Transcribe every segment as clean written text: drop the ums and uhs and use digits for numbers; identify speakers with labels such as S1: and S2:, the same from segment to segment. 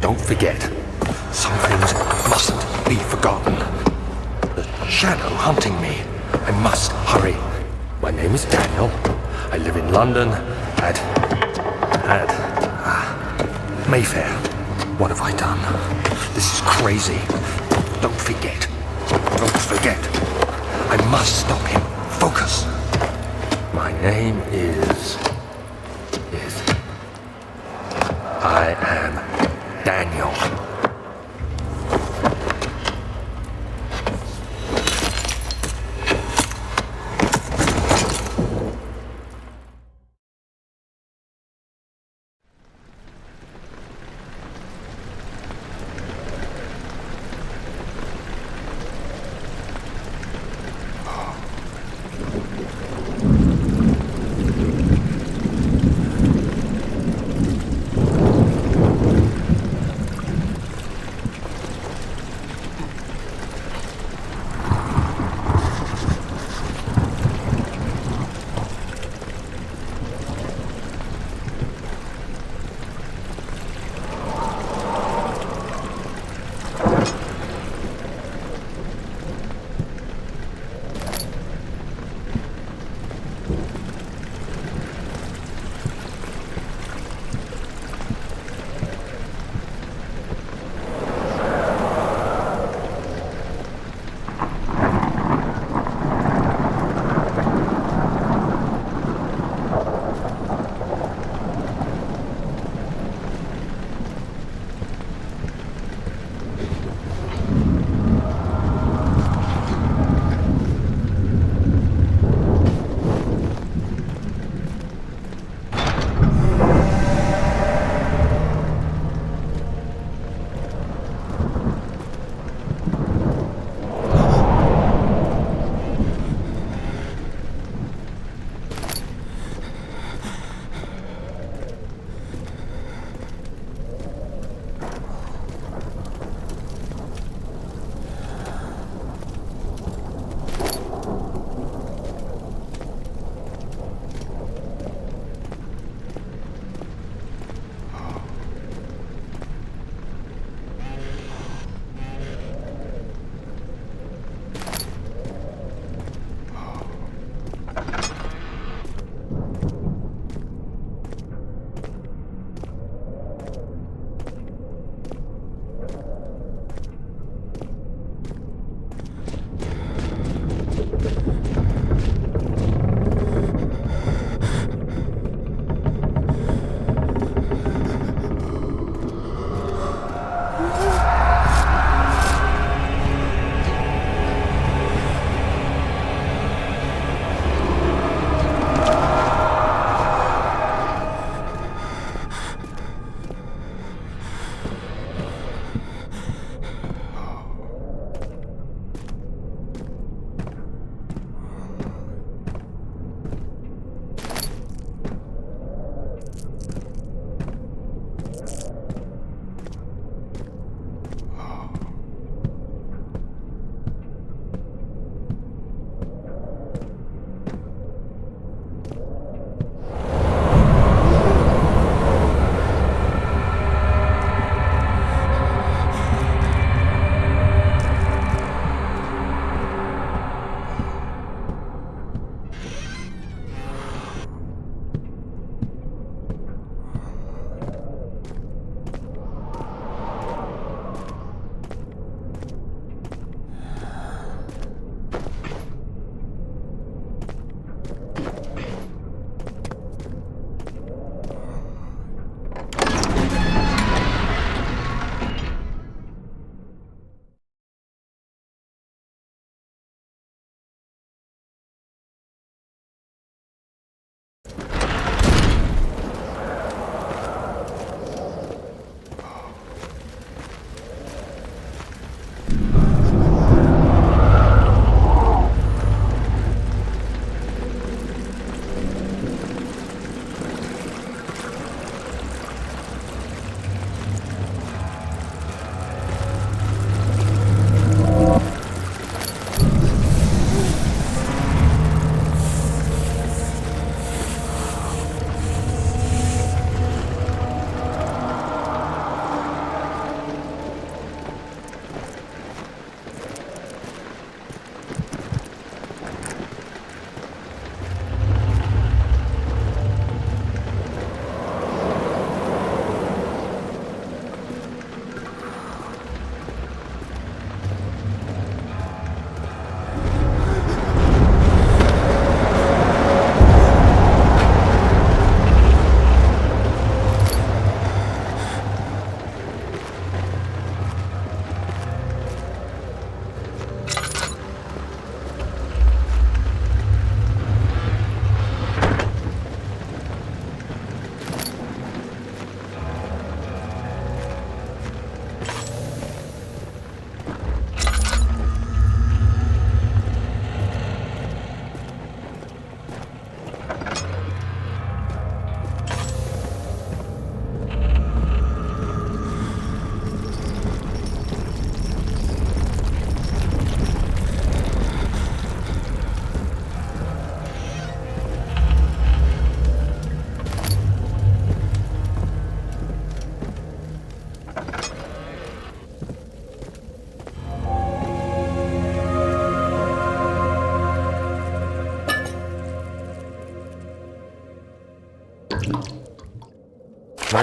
S1: Don't forget. Some things mustn't be forgotten. The shadow hunting me. I must hurry. My name is Daniel. I live in London at Mayfair. What have I done? This is crazy. Don't forget. Don't forget. I must stop him. Focus. My name is... I am Daniel.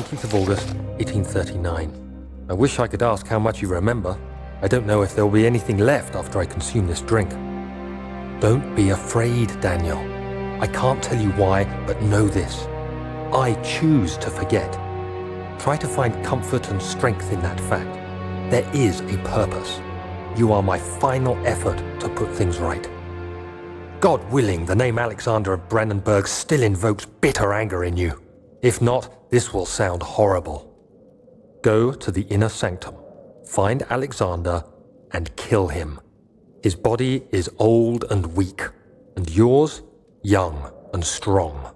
S1: 20th of August, 1839. I wish I could ask how much you remember. I don't know if there will be anything left after I consume this drink. Don't be afraid, Daniel. I can't tell you why, but know this. I choose to forget. Try to find comfort and strength in that fact. There is a purpose. You are my final effort to put things right. God willing, the name Alexander of Brandenburg still invokes bitter anger in you. If not, this will sound horrible. Go to the inner sanctum, find Alexander, and kill him. His body is old and weak, and yours, young and strong.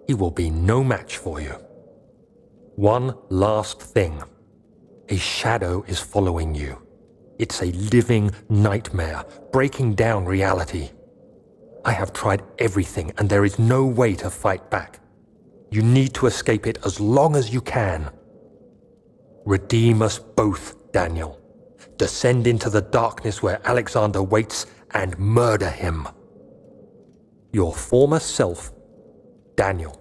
S1: He will be no match for you. One last thing. A shadow is following you. It's a living nightmare, breaking down reality. I have tried everything, and there is no way to fight back. You need to escape it as long as you can. Redeem us both, Daniel. Descend into the darkness where Alexander waits and murder him. Your former self, Daniel.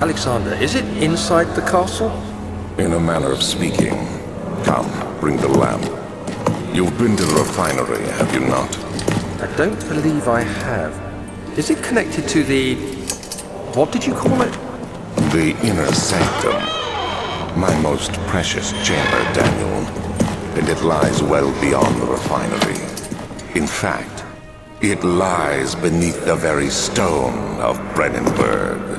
S1: Alexander, is it inside the castle?
S2: In a manner of speaking. Come, bring the lamp. You've been to the refinery, have you not?
S1: I don't believe I have. Is it connected to the... what did you call it?
S2: The inner sanctum. My most precious chamber, Daniel. And it lies well beyond the refinery. In fact, it lies beneath the very stone of Brandenburg.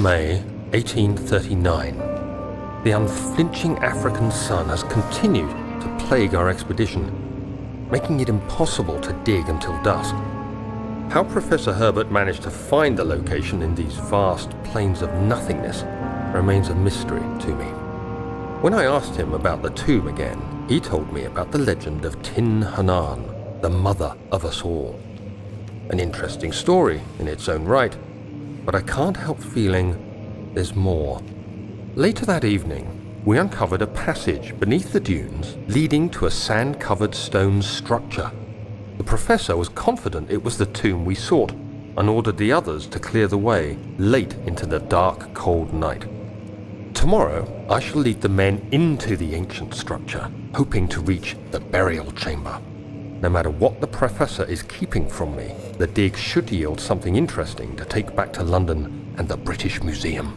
S1: May 1839. The unflinching African sun has continued to plague our expedition, making it impossible to dig until dusk. How Professor Herbert managed to find the location in these vast plains of nothingness remains a mystery to me. When I asked him about the tomb again, he told me about the legend of Tin Hanan, the mother of us all. An interesting story in its own right, but I can't help feeling there's more. Later that evening, we uncovered a passage beneath the dunes leading to a sand-covered stone structure. The professor was confident it was the tomb we sought and ordered the others to clear the way late into the dark, cold night. Tomorrow, I shall lead the men into the ancient structure, hoping to reach the burial chamber. No matter what the professor is keeping from me, the dig should yield something interesting to take back to London and the British Museum.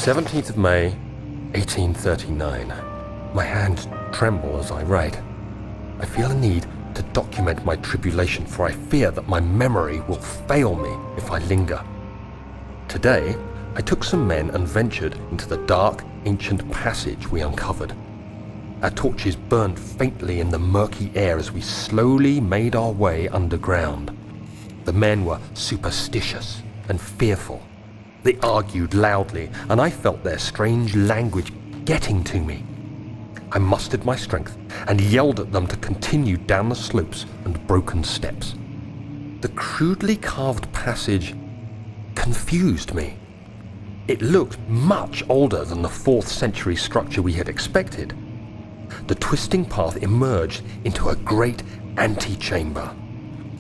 S1: "17th of May, 1839. My hands tremble as I write. I feel a need to document my tribulation, for I fear that my memory will fail me if I linger. Today, I took some men and ventured into the dark, ancient passage we uncovered. Our torches burned faintly in the murky air as we slowly made our way underground. The men were superstitious and fearful. They argued loudly, and I felt their strange language getting to me. I mustered my strength and yelled at them to continue down the slopes and broken steps. The crudely carved passage confused me. It looked much older than the 4th century structure we had expected. The twisting path emerged into a great antechamber.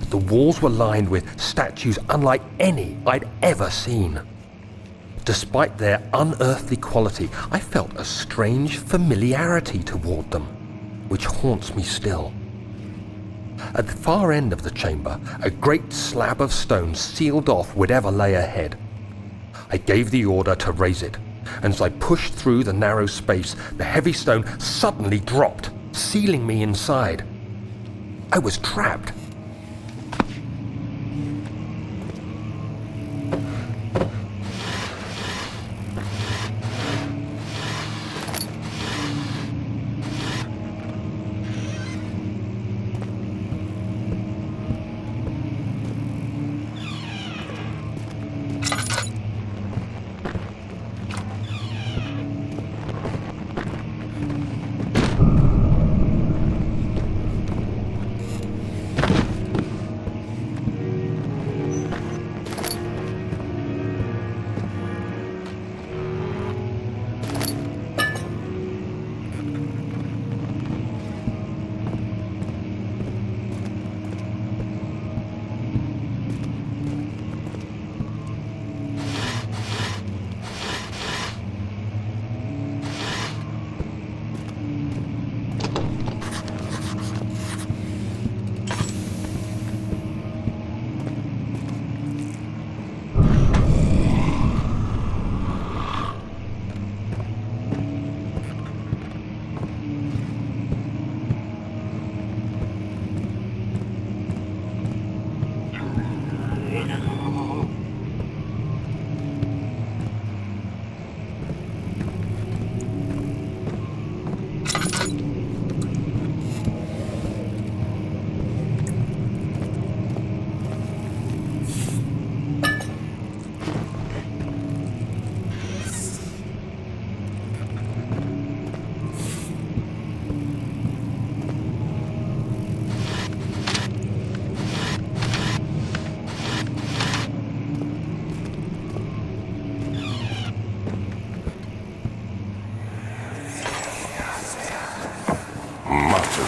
S1: The walls were lined with statues unlike any I'd ever seen. Despite their unearthly quality, I felt a strange familiarity toward them, which haunts me still. At the far end of the chamber, a great slab of stone sealed off whatever lay ahead. I gave the order to raise it, and as I pushed through the narrow space, the heavy stone suddenly dropped, sealing me inside. I was trapped.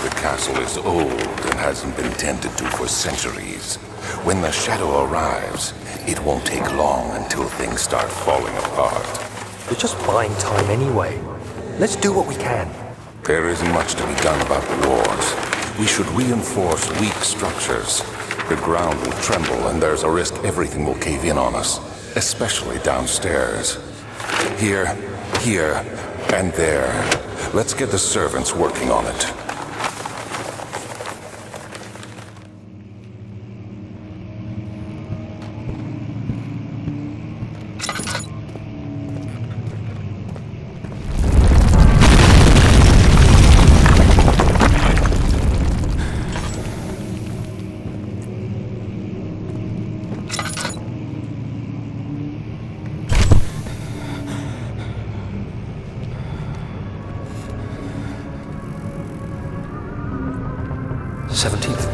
S2: The castle is old and hasn't been tended to for centuries. When the shadow arrives, it won't take long until things start falling apart.
S1: We're just buying time anyway. Let's do what we can.
S2: There isn't much to be done about the wars. We should reinforce weak structures. The ground will tremble and there's a risk everything will cave in on us, especially downstairs. Here, and there. Let's get the servants working on it.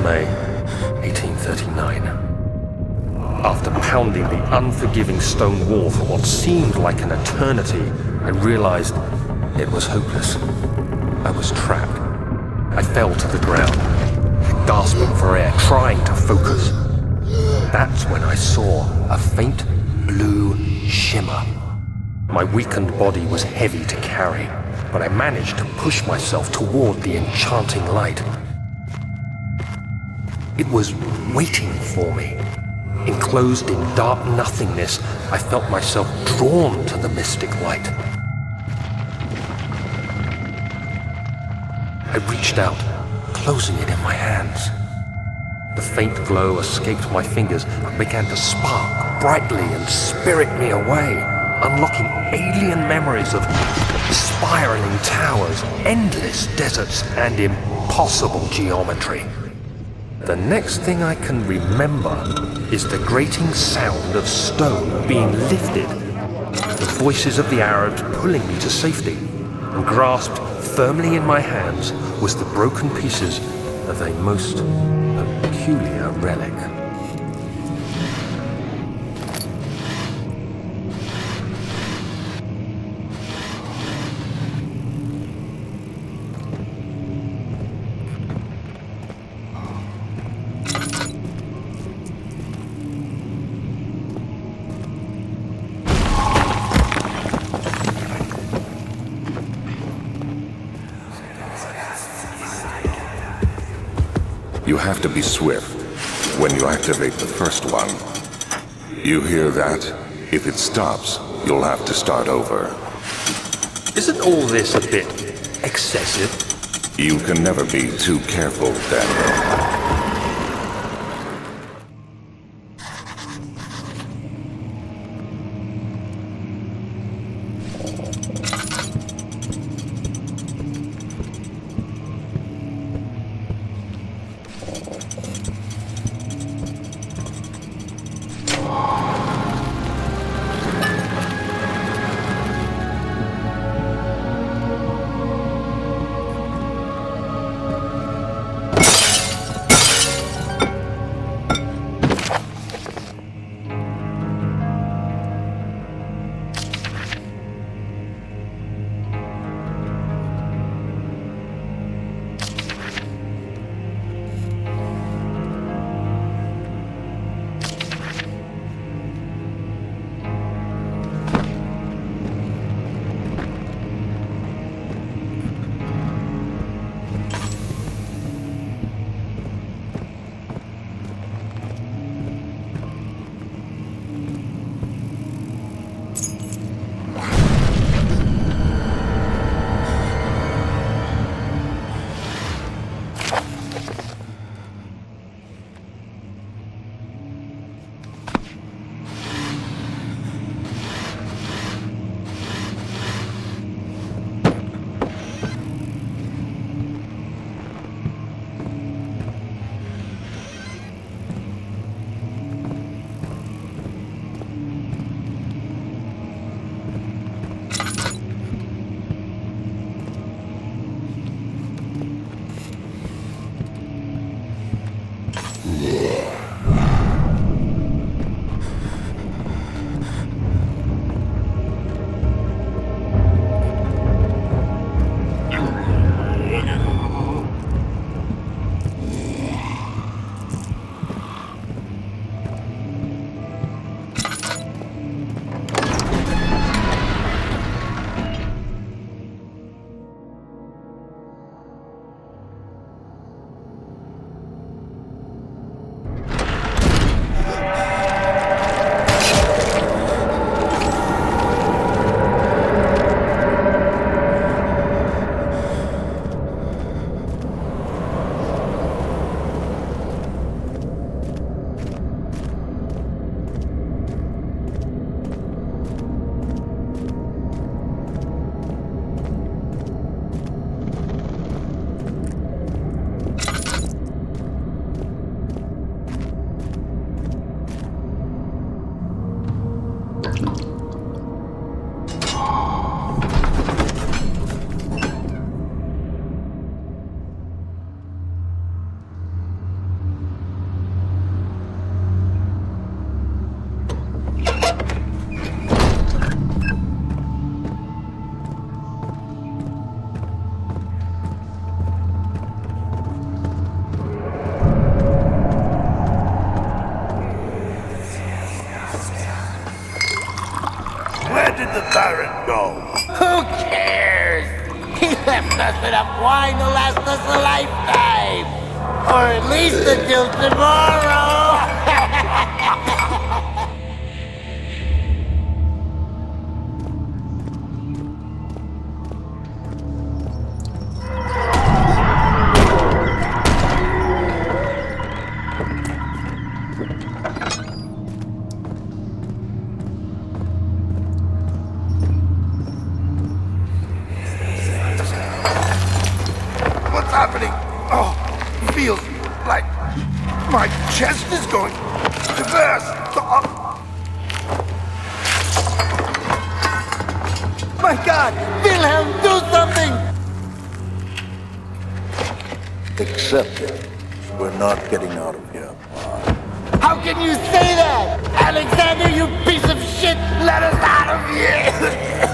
S1: May 1839. After pounding the unforgiving stone wall for what seemed like an eternity, I realized it was hopeless. I was trapped. I fell to the ground, gasping for air, trying to focus. That's when I saw a faint blue shimmer. My weakened body was heavy to carry, but I managed to push myself toward the enchanting light. It was waiting for me. Enclosed in dark nothingness, I felt myself drawn to the mystic light. I reached out, closing it in my hands. The faint glow escaped my fingers and began to spark brightly and spirit me away, unlocking alien memories of spiraling towers, endless deserts, and impossible geometry. The next thing I can remember is the grating sound of stone being lifted, the voices of the Arabs pulling me to safety, and grasped firmly in my hands was the broken pieces of a most peculiar relic.
S2: You have to be swift when you activate the first one. You hear that? If it stops, you'll have to start over.
S1: Isn't all this a bit excessive?
S2: You can never be too careful, Daniel.
S3: did the Baron go?
S4: Who cares? He left us enough wine to last us a lifetime. Or at least until tomorrow.
S3: What's happening? Oh, feels like my chest is going to burst.
S4: My God! Wilhelm, do something!
S5: Accept it. We're not getting out of here.
S4: How can you say that? Alexander, you piece of shit! Let us out of here!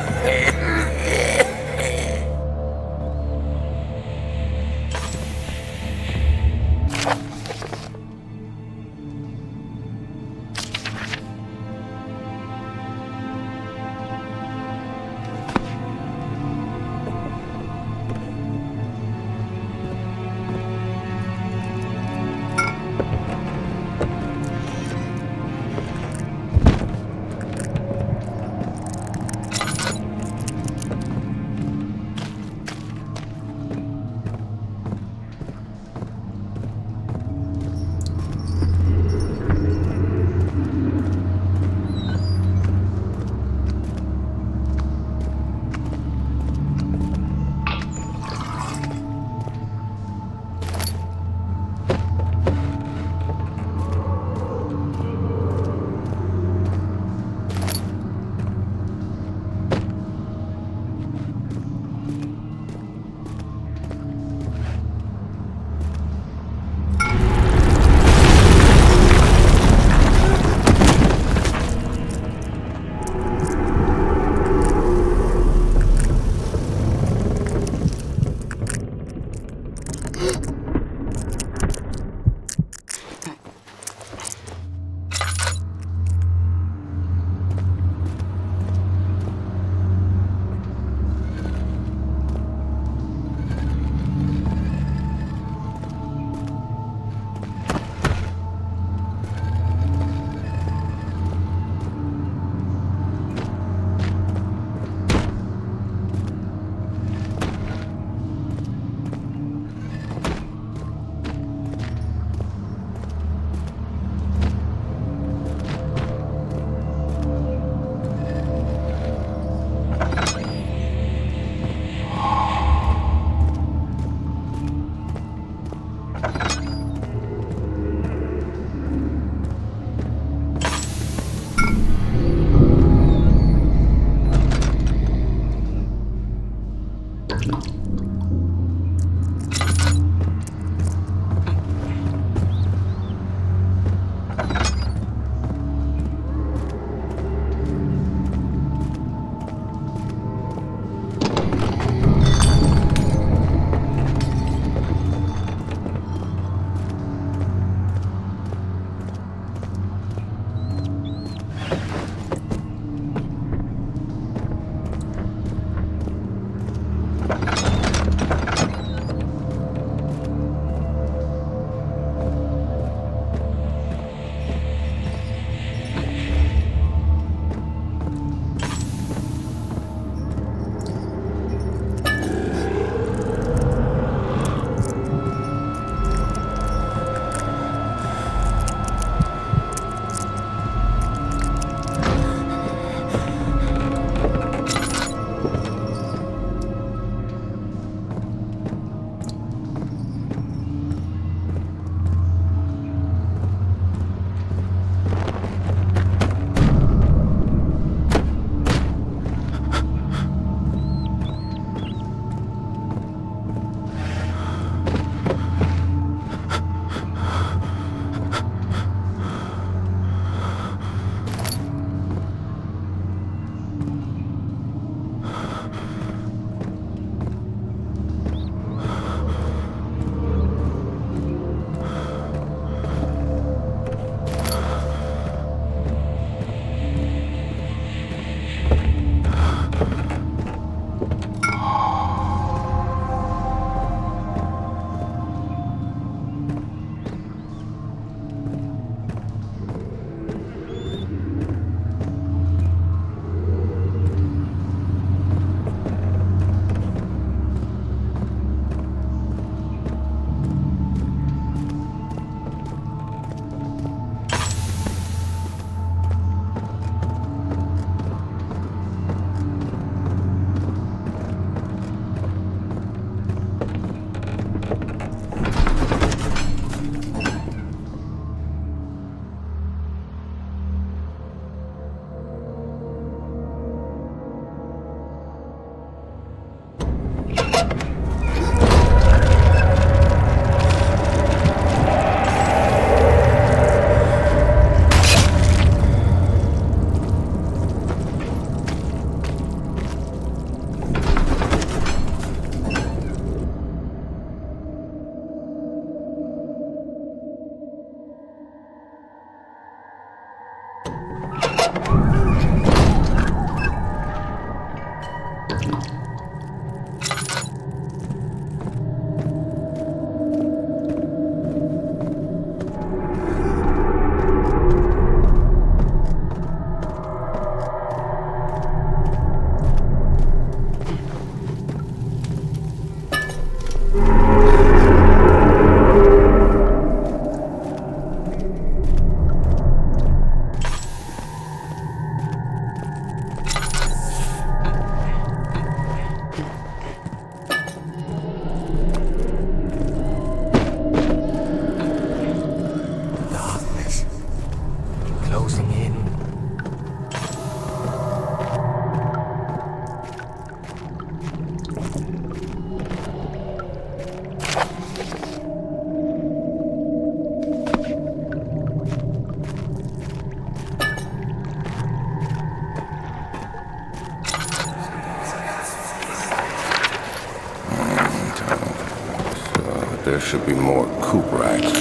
S2: There should be more coop racks.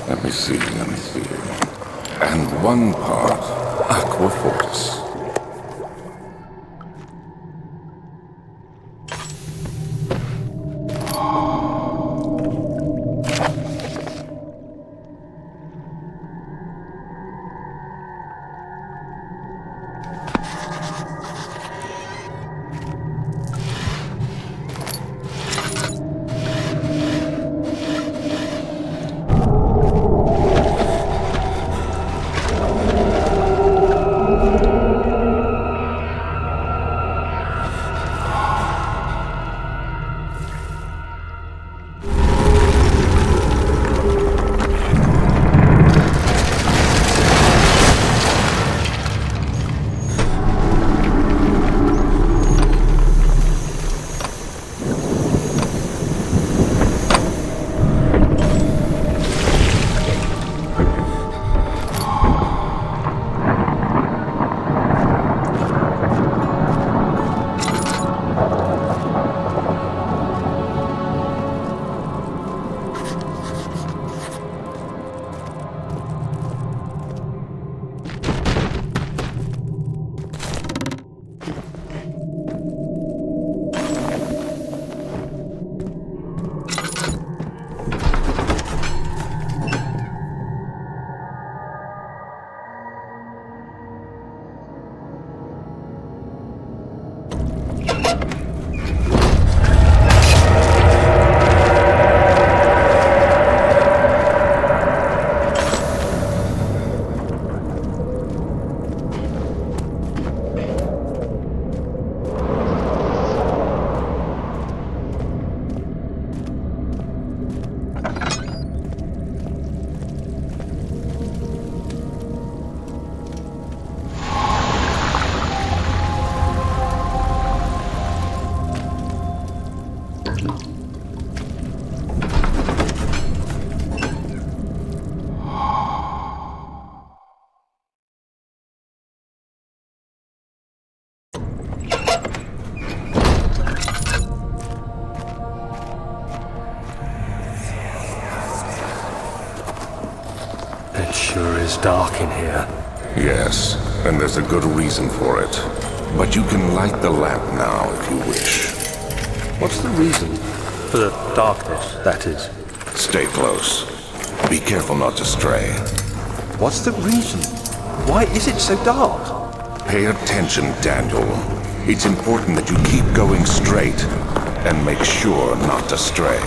S2: Let me see. And one part Aquafortis.
S1: It sure is dark in here.
S2: Yes, and there's a good reason for it. But you can light the lamp now if you wish.
S1: What's the reason? For the darkness, that is.
S2: Stay close. Be careful not to stray.
S1: What's the reason? Why is it so dark?
S2: Pay attention, Daniel. It's important that you keep going straight and make sure not to stray.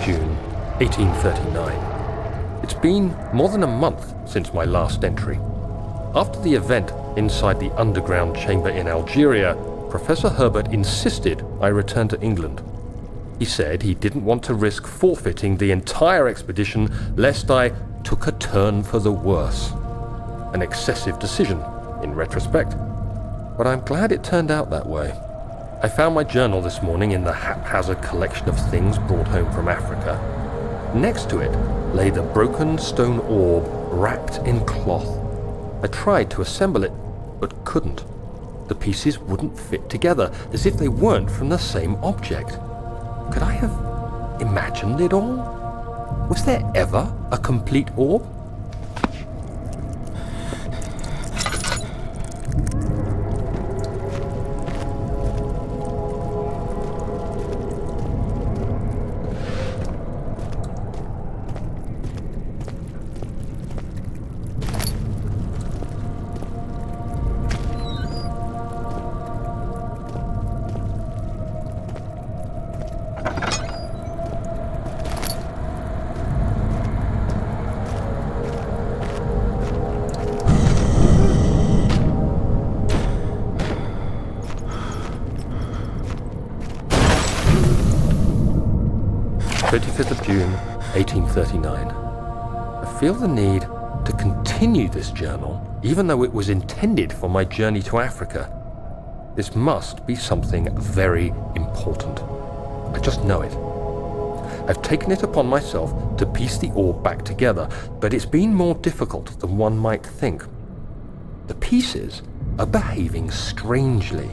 S1: June 1839. It's been more than a month since my last entry. After the event inside the underground chamber in Algeria, Professor Herbert insisted I return to England. He said he didn't want to risk forfeiting the entire expedition lest I took a turn for the worse. An excessive decision, in retrospect, but I'm glad it turned out that way. I found my journal this morning in the haphazard collection of things brought home from Africa. Next to it lay the broken stone orb wrapped in cloth. I tried to assemble it, but couldn't. The pieces wouldn't fit together, as if they weren't from the same object. Could I have imagined it all? Was there ever a complete orb? 25th of June, 1839. I feel the need to continue this journal, even though it was intended for my journey to Africa. This must be something very important. I just know it. I've taken it upon myself to piece the orb back together, but it's been more difficult than one might think. The pieces are behaving strangely.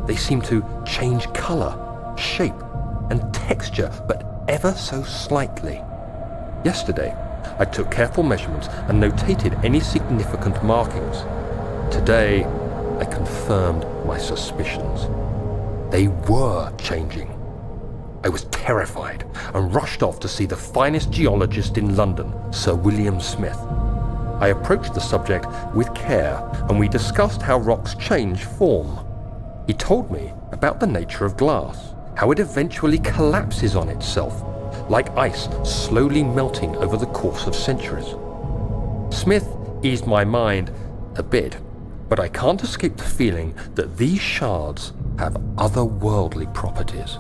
S1: They seem to change color, shape, and texture, but ever so slightly. Yesterday, I took careful measurements and notated any significant markings. Today, I confirmed my suspicions. They were changing. I was terrified and rushed off to see the finest geologist in London, Sir William Smith. I approached the subject with care and we discussed how rocks change form. He told me about the nature of glass, how it eventually collapses on itself, like ice slowly melting over the course of centuries. Smith eased my mind a bit, but I can't escape the feeling that these shards have otherworldly properties.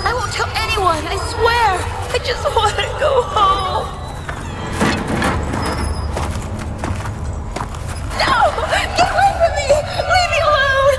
S6: I won't tell anyone, I swear. I just want to go home. No! Get away from me! Leave me alone!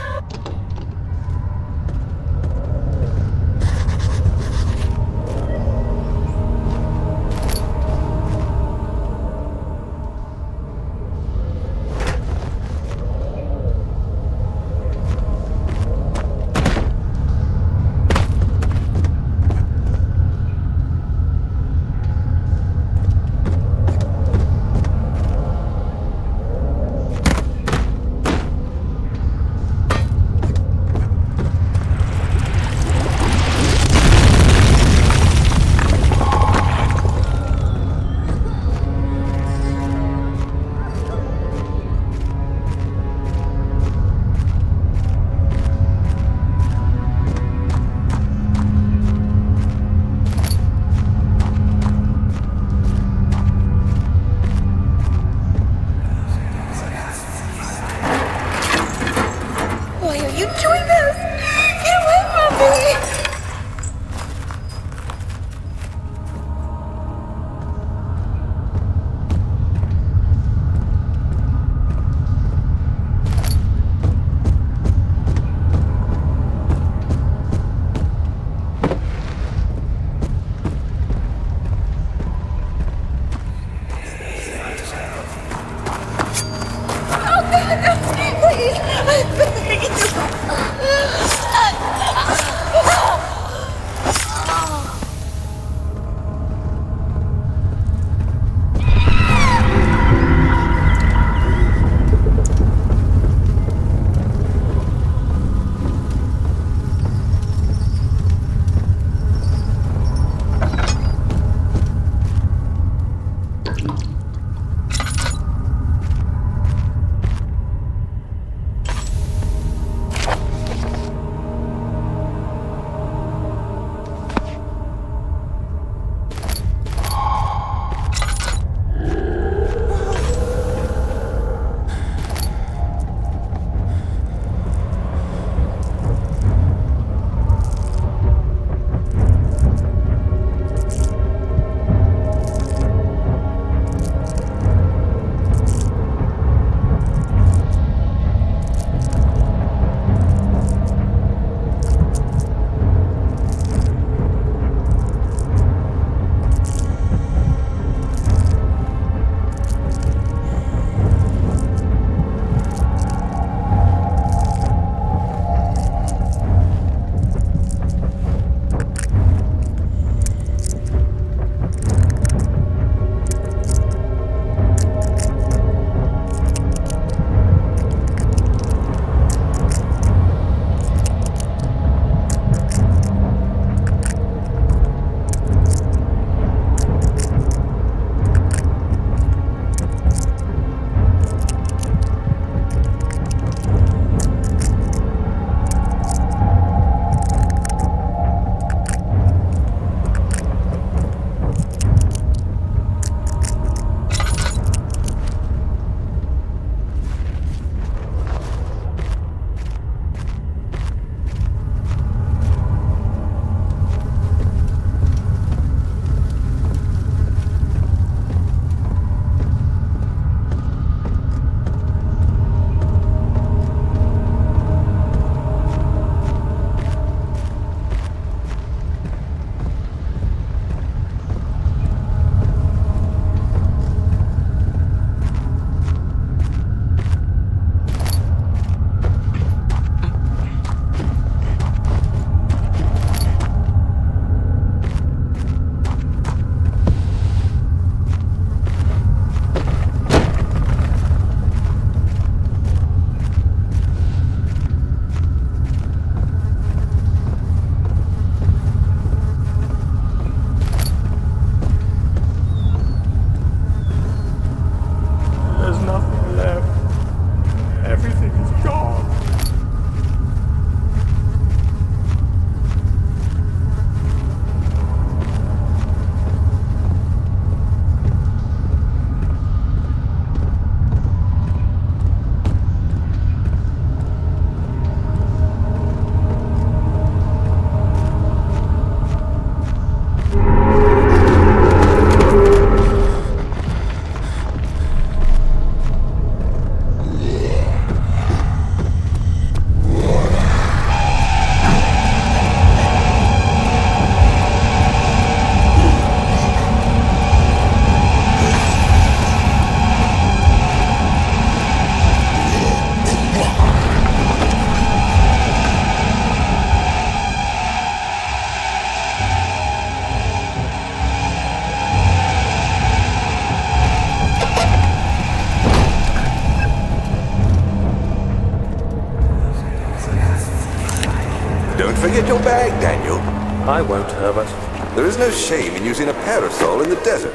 S7: Don't forget your bag, Daniel.
S1: I won't, Herbert.
S7: There is no shame in using a parasol in the desert.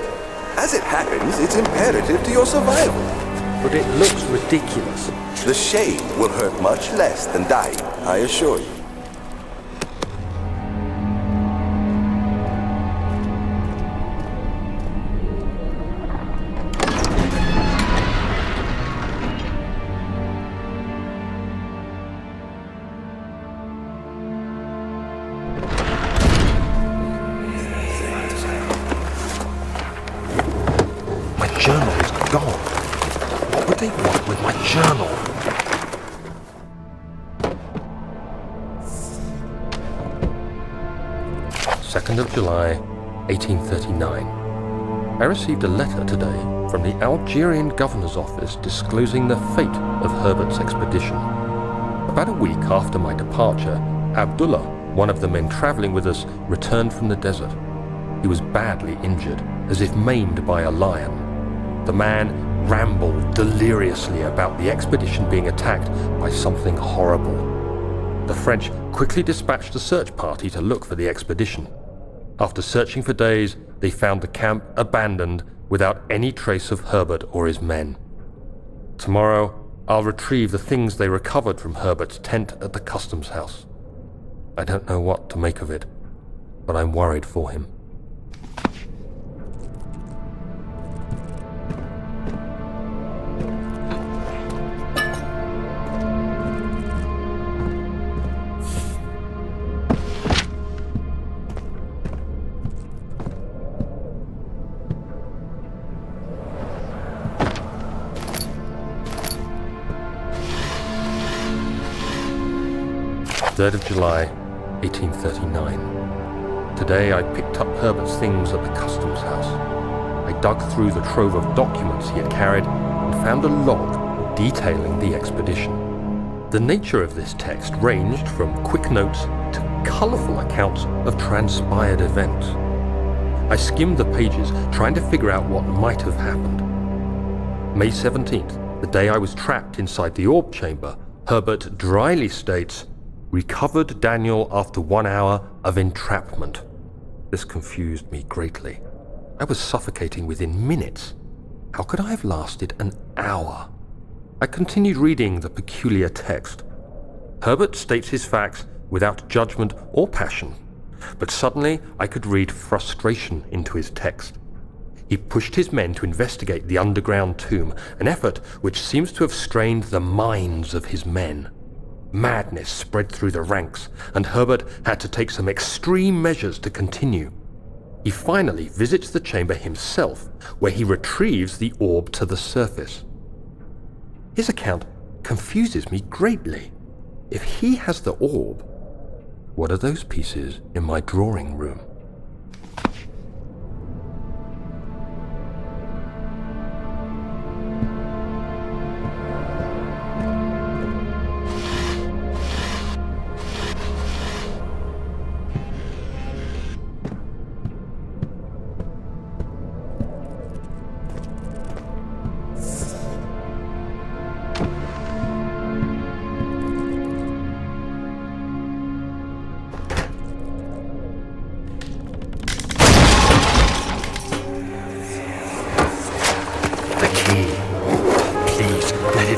S7: As it happens, it's imperative to your survival.
S1: But it looks ridiculous.
S7: The shame will hurt much less than dying, I assure you.
S1: My journal is gone. What would they want with my journal? July 2nd, 1839. I received a letter today from the Algerian governor's office disclosing the fate of Herbert's expedition. About a week after my departure, Abdullah, one of the men traveling with us, returned from the desert. He was badly injured, as if maimed by a lion. The man rambled deliriously about the expedition being attacked by something horrible. The French quickly dispatched a search party to look for the expedition. After searching for days, they found the camp abandoned without any trace of Herbert or his men. Tomorrow, I'll retrieve the things they recovered from Herbert's tent at the customs house. I don't know what to make of it, but I'm worried for him. July 3rd, 1839. Today I picked up Herbert's things at the customs house. I dug through the trove of documents he had carried and found a log detailing the expedition. The nature of this text ranged from quick notes to colourful accounts of transpired events. I skimmed the pages trying to figure out what might have happened. May 17th, the day I was trapped inside the orb chamber, Herbert dryly states, "Recovered Daniel after 1 hour of entrapment." This confused me greatly. I was suffocating within minutes. How could I have lasted an hour? I continued reading the peculiar text. Herbert states his facts without judgment or passion, but suddenly I could read frustration into his text. He pushed his men to investigate the underground tomb, an effort which seems to have strained the minds of his men. Madness spread through the ranks, and Herbert had to take some extreme measures to continue. He finally visits the chamber himself, where he retrieves the orb to the surface. His account confuses me greatly. If he has the orb, what are those pieces in my drawing room?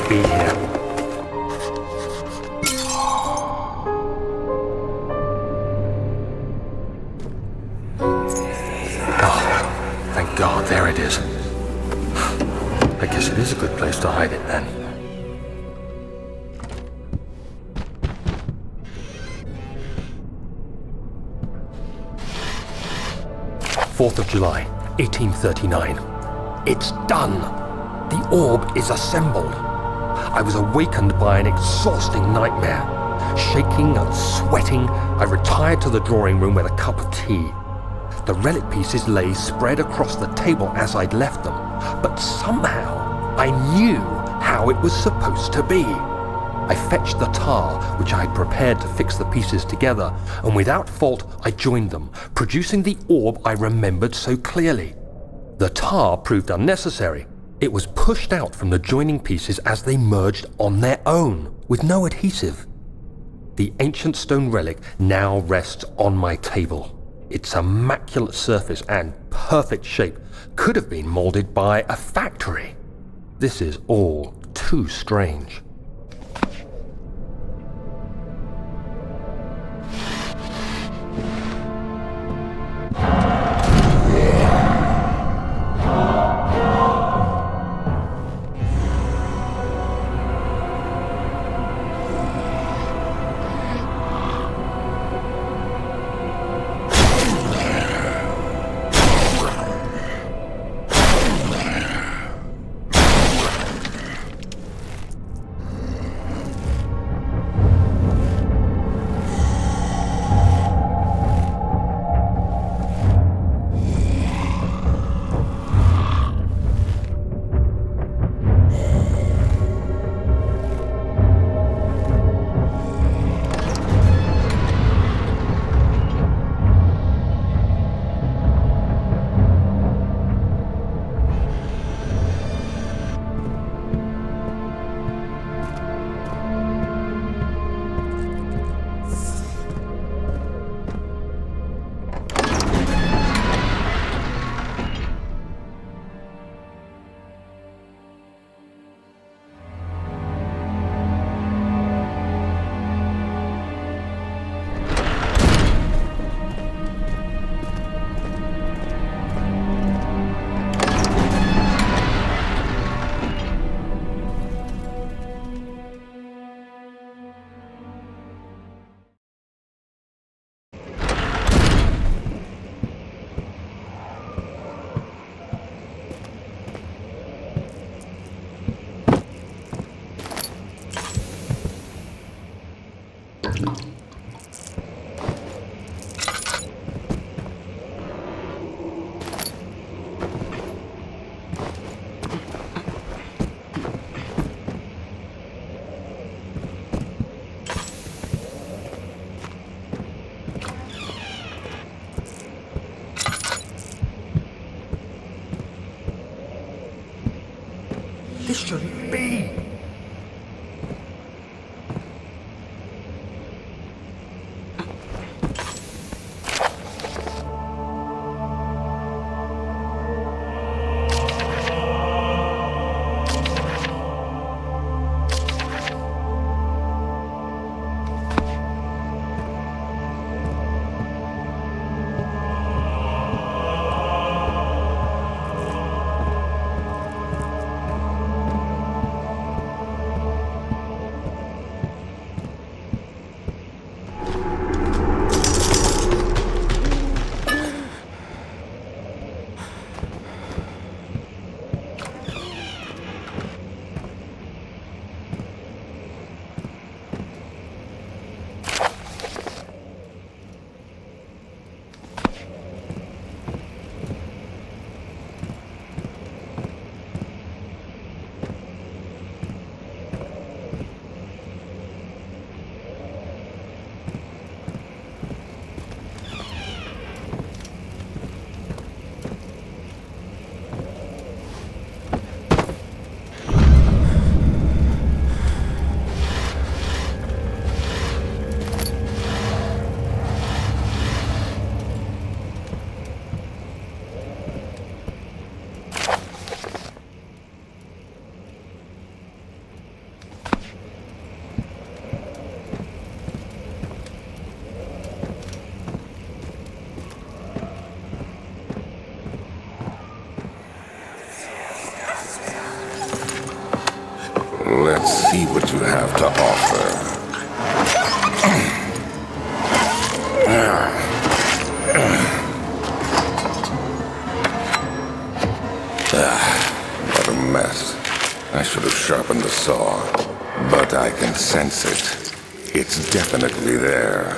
S1: Be here. Oh, thank God, there it is. I guess it is a good place to hide it then. July 4th, 1839. It's done. The orb is assembled. I was awakened by an exhausting nightmare. Shaking and sweating, I retired to the drawing room with a cup of tea. The relic pieces lay spread across the table as I'd left them, but somehow I knew how it was supposed to be. I fetched the tar, which I had prepared to fix the pieces together, and without fault I joined them, producing the orb I remembered so clearly. The tar proved unnecessary. It was pushed out from the joining pieces as they merged on their own, with no adhesive. The ancient stone relic now rests on my table. Its immaculate surface and perfect shape could have been molded by a factory. This is all too strange. This shouldn't be.
S2: Let's see what you have to offer. What a mess. I should have sharpened the saw. But I can sense it. It's definitely there.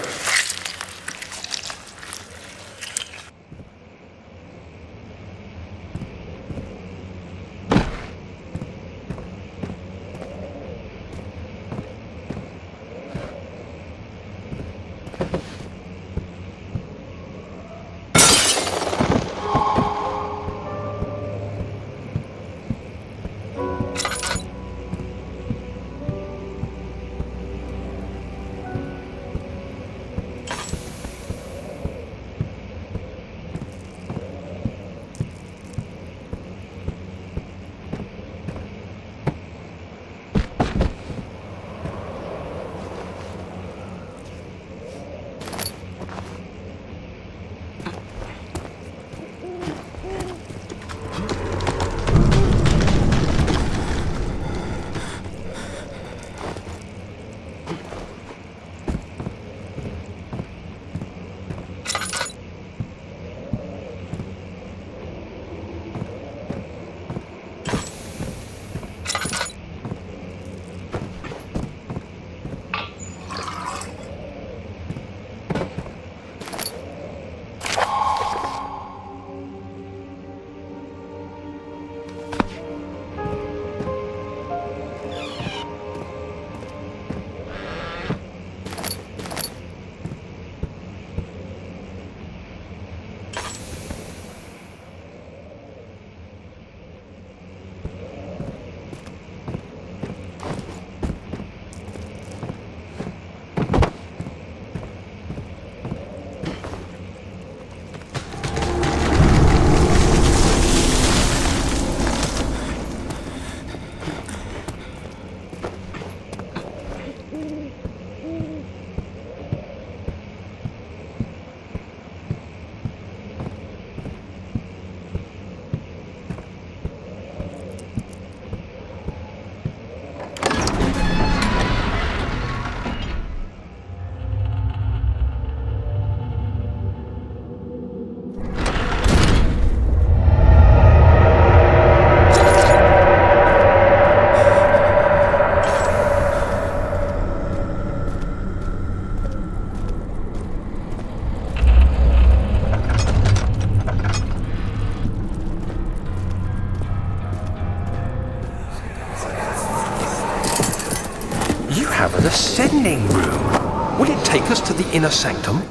S1: You have an ascending room. Will it take us to the inner sanctum?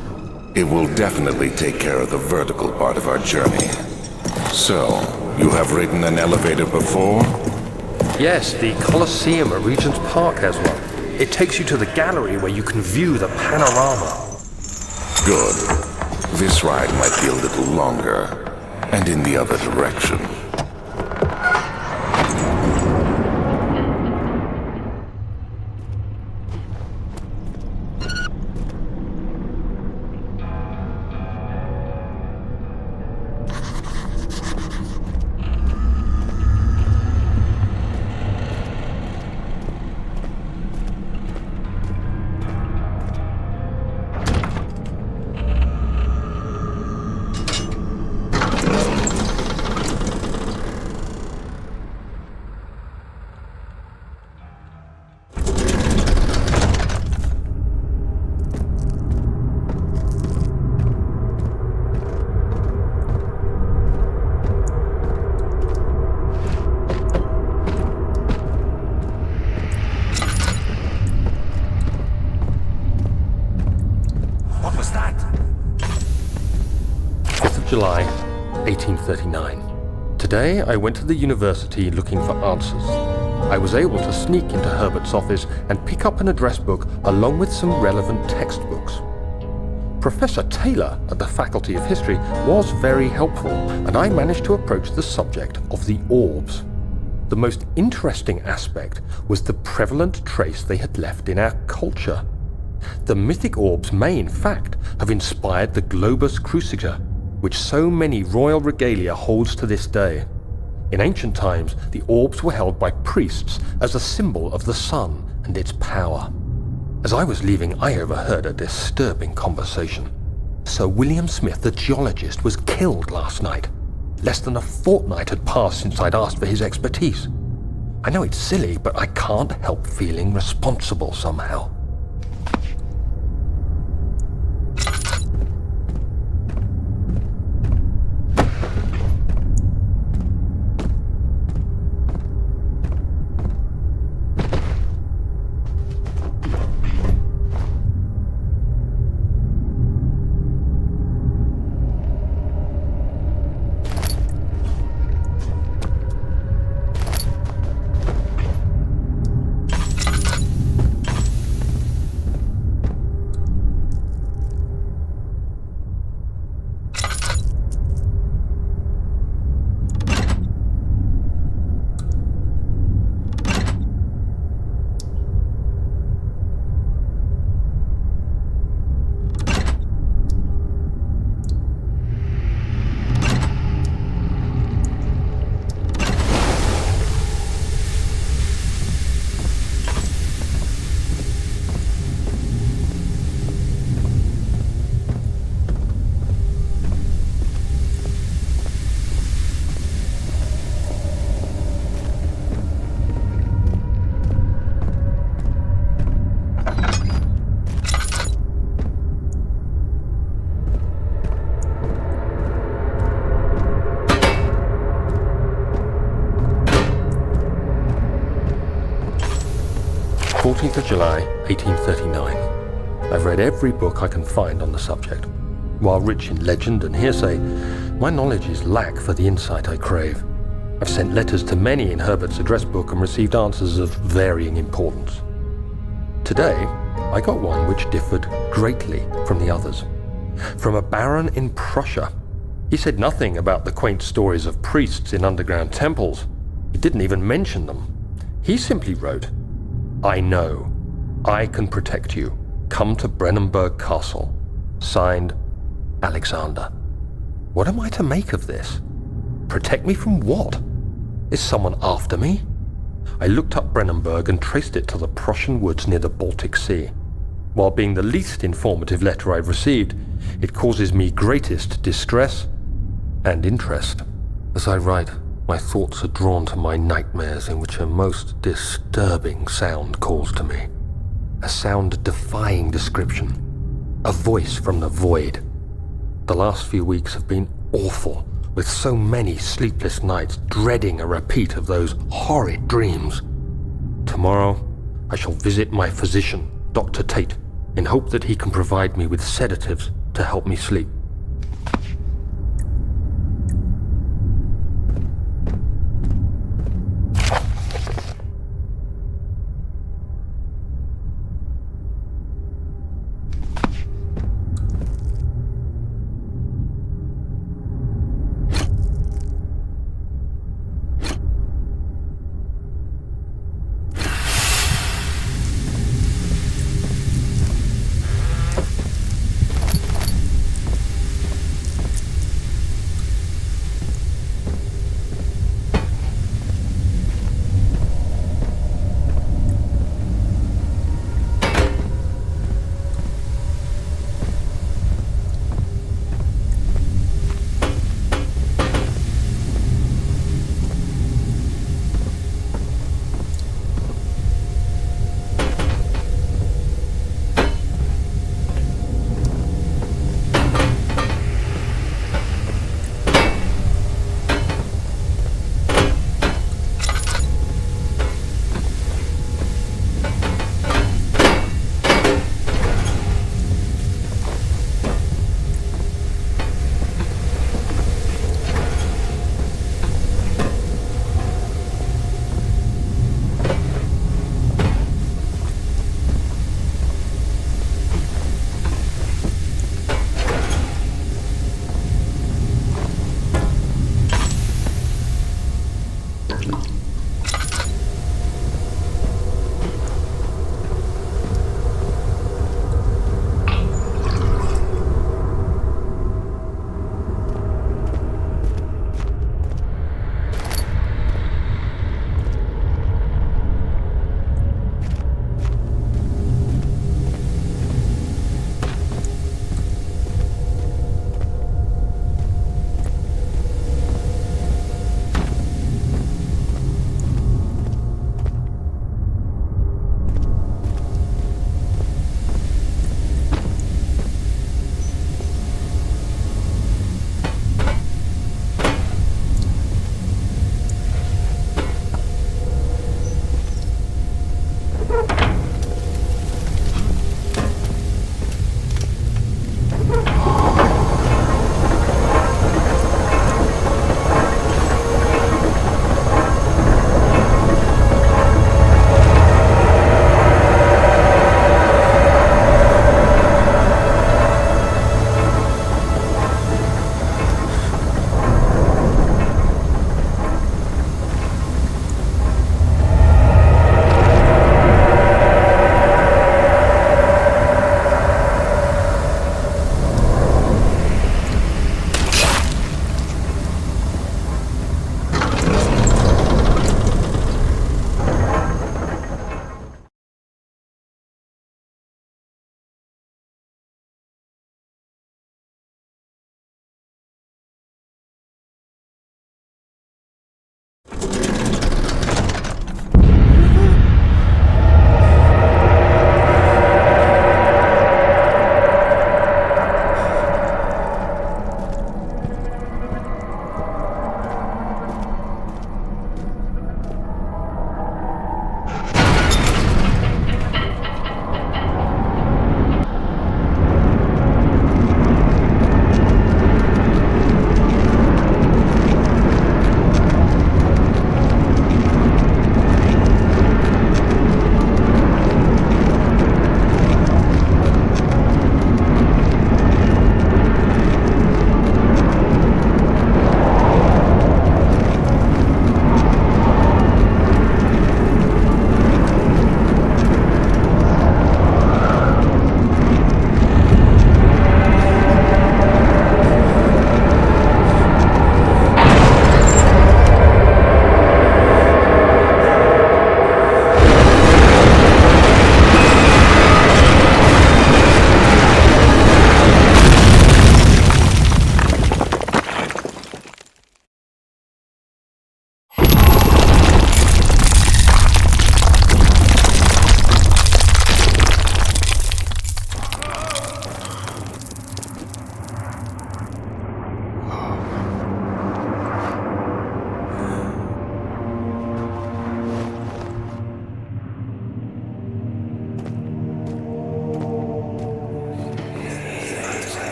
S2: It will definitely take care of the vertical part of our journey. So, you have ridden an elevator before?
S1: Yes, the Colosseum at Regent's Park has one. It takes you to the gallery where you can view the panorama.
S2: Good. This ride might be a little longer, and in the other direction.
S1: July 1839. Today I went to the university looking for answers. I was able to sneak into Herbert's office and pick up an address book along with some relevant textbooks. Professor Taylor at the Faculty of History was very helpful, and I managed to approach the subject of the orbs. The most interesting aspect was the prevalent trace they had left in our culture. The mythic orbs may, in fact, have inspired the globus cruciger, which so many royal regalia holds to this day. In ancient times, the orbs were held by priests as a symbol of the sun and its power. As I was leaving, I overheard a disturbing conversation. Sir William Smith, the geologist, was killed last night. Less than a fortnight had passed since I'd asked for his expertise. I know it's silly, but I can't help feeling responsible somehow. July 1839. I've read every book I can find on the subject. While rich in legend and hearsay, my knowledge is lack for the insight I crave. I've sent letters to many in Herbert's address book and received answers of varying importance. Today, I got one which differed greatly from the others. From a baron in Prussia. He said nothing about the quaint stories of priests in underground temples. He didn't even mention them. He simply wrote, "I know. I can protect you. Come to Brennenburg Castle. Signed, Alexander." What am I to make of this? Protect me from what? Is someone after me? I looked up Brennenburg and traced it to the Prussian woods near the Baltic Sea. While being the least informative letter I've received, it causes me greatest distress and interest. As I write, my thoughts are drawn to my nightmares in which a most disturbing sound calls to me. A sound defying description. A voice from the void. The last few weeks have been awful, with so many sleepless nights dreading a repeat of those horrid dreams. Tomorrow, I shall visit my physician, Dr. Tate, in hope that he can provide me with sedatives to help me sleep.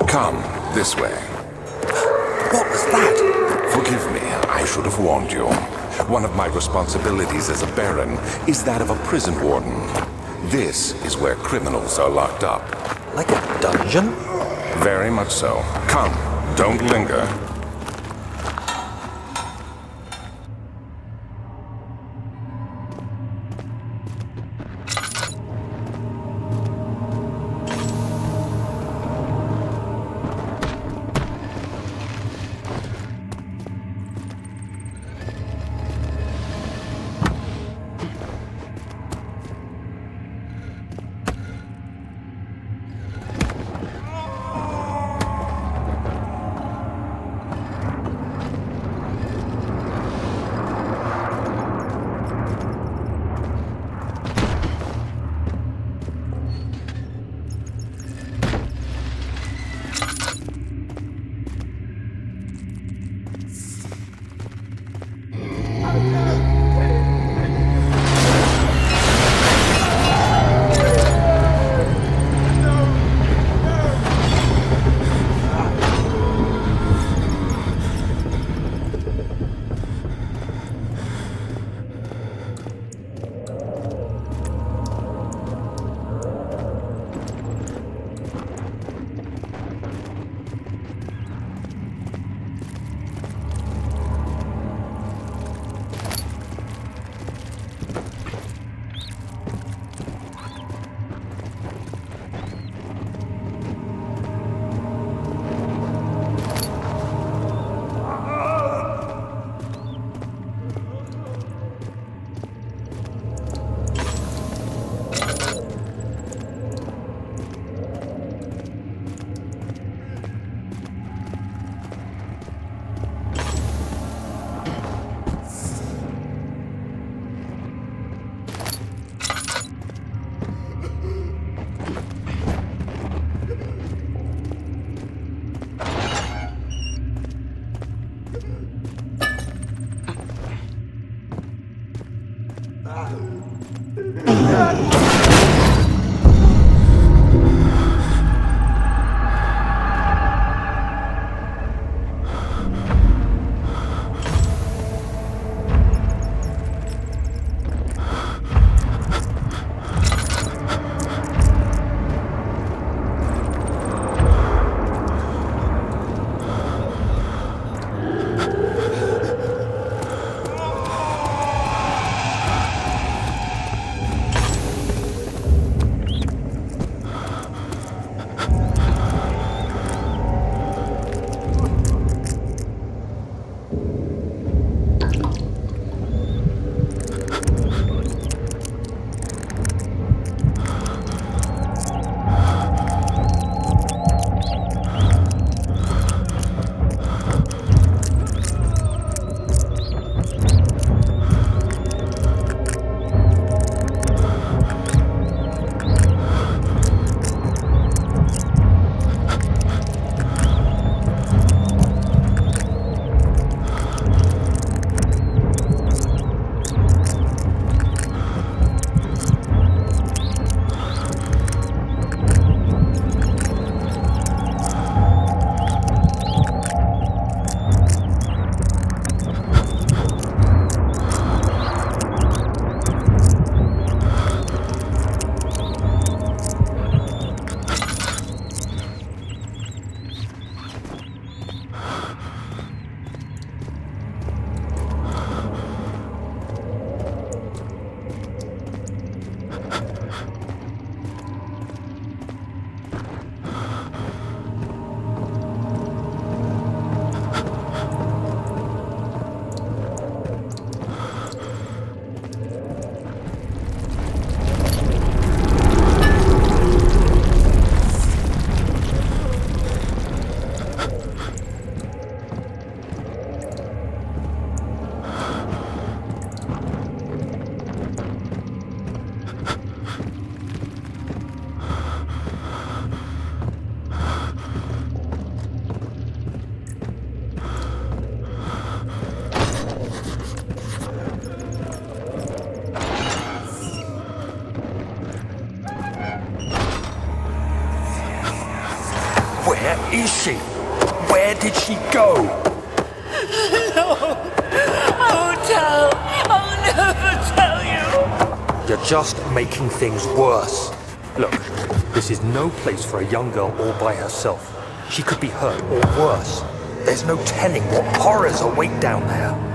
S2: Come, this way.
S1: What was that?
S2: Forgive me, I should have warned you. One of my responsibilities as a Baron is that of a prison warden. This is where criminals are locked up.
S1: Like a dungeon?
S2: Very much so. Come, don't linger.
S1: is she? Where did she go?
S6: No, I won't tell. I'll never tell you.
S1: You're just making things worse. Look, this is no place for a young girl all by herself. She could be hurt or worse. There's no telling what horrors await down there.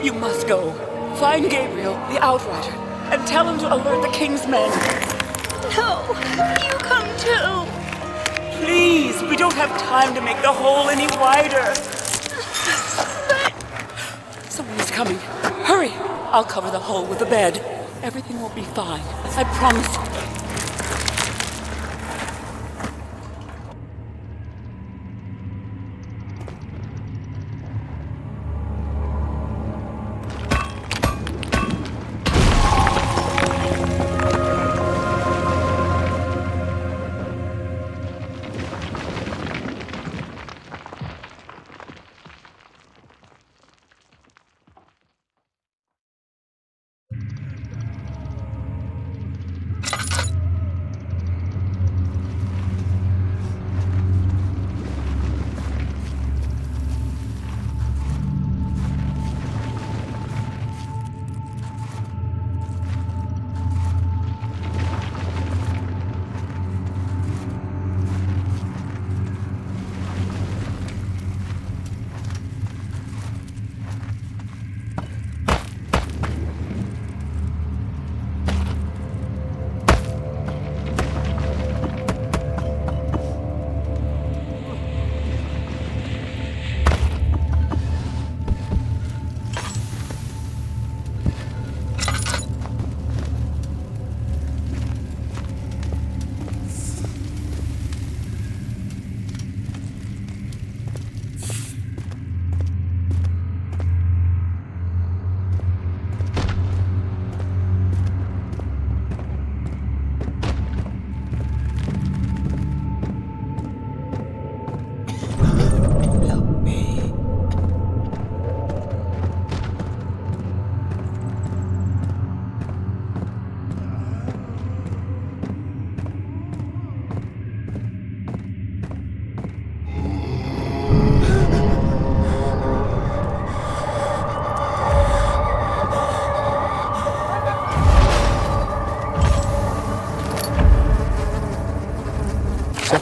S8: You must go. Find Gabriel, the Outrider, and tell him to alert the King's men.
S6: No, you come too.
S8: Please, we don't have time to make the hole any wider. Someone is coming. Hurry! I'll cover the hole with a bed. Everything will be fine. I promise you.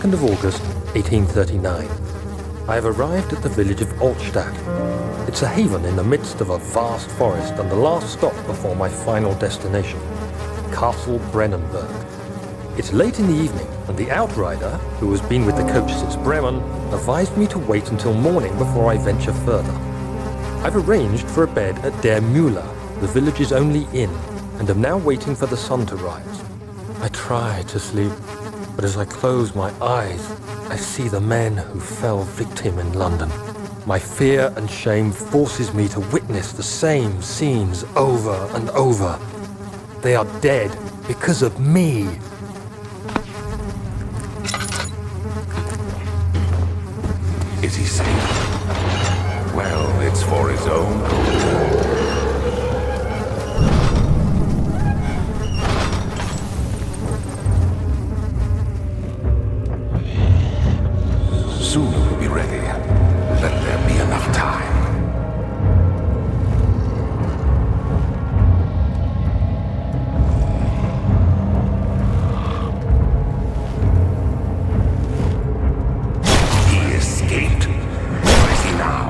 S1: 22nd of August, 1839. I have arrived at the village of Altstadt. It's a haven in the midst of a vast forest and the last stop before my final destination, Castle Brennenburg. It's late in the evening, and the outrider, who has been with the coach since Bremen, advised me to wait until morning before I venture further. I've arranged for a bed at Der Müller, the village's only inn, and am now waiting for the sun to rise. I try to sleep, but as I close my eyes, I see the men who fell victim in London. My fear and shame forces me to witness the same scenes over and over. They are dead because of me.
S2: Is he safe? Well, it's for his own good. Soon we'll be ready. Let there be enough time. He escaped. Where is he now?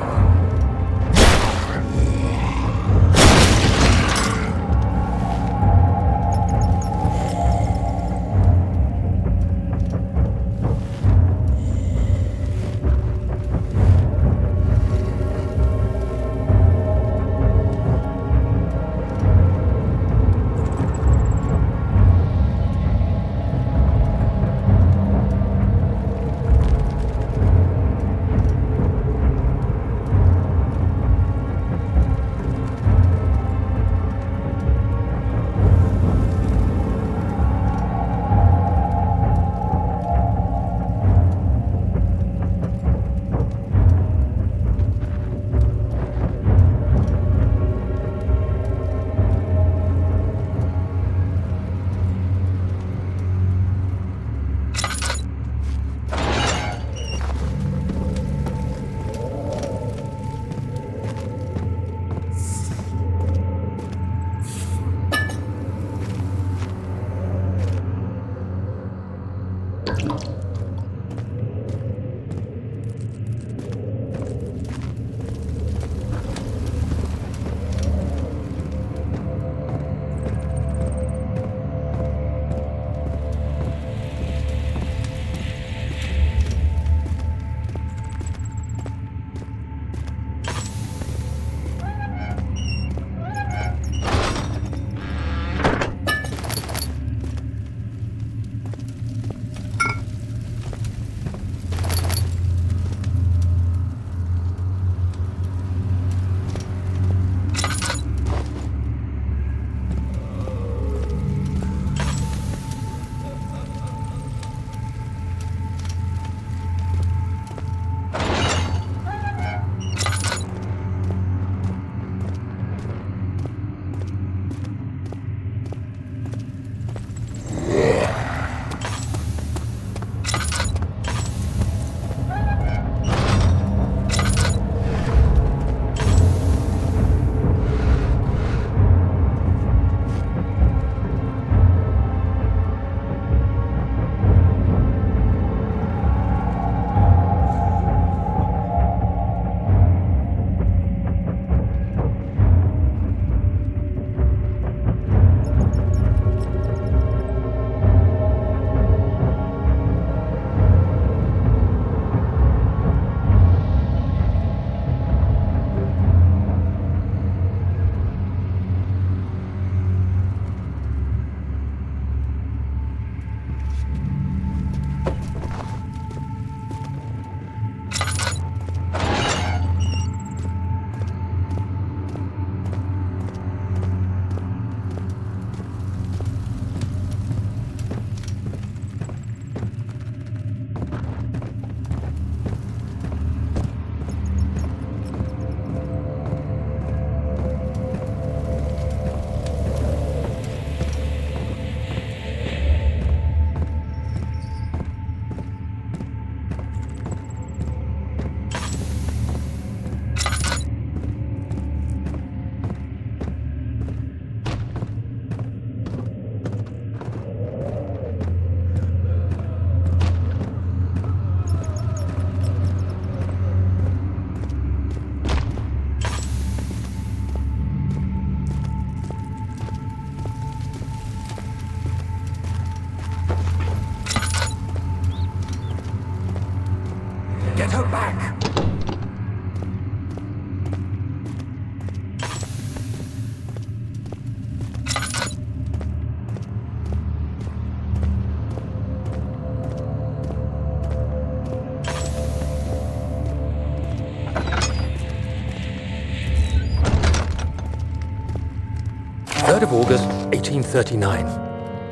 S1: 3rd of August, 1839.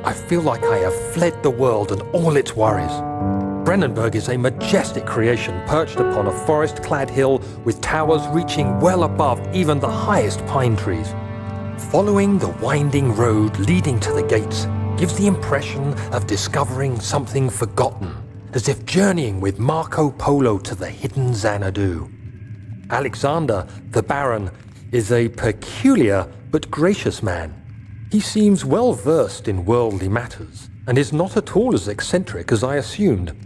S1: I feel like I have fled the world and all its worries. Brennenburg is a majestic creation perched upon a forest-clad hill with towers reaching well above even the highest pine trees. Following the winding road leading to the gates gives the impression of discovering something forgotten, as if journeying with Marco Polo to the hidden Xanadu. Alexander, the Baron, is a peculiar but gracious man. He seems well versed in worldly matters and is not at all as eccentric as I assumed.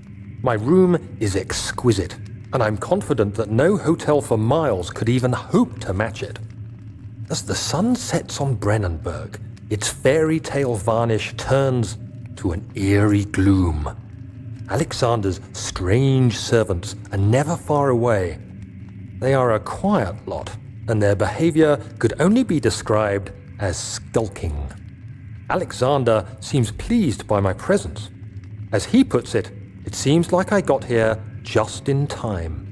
S1: My room is exquisite, and I'm confident that no hotel for miles could even hope to match it. As the sun sets on Brennenburg, its fairy tale varnish turns to an eerie gloom. Alexander's strange servants are never far away. They are a quiet lot, and their behavior could only be described as skulking. Alexander seems pleased by my presence. As he puts it, it seems like I got here just in time.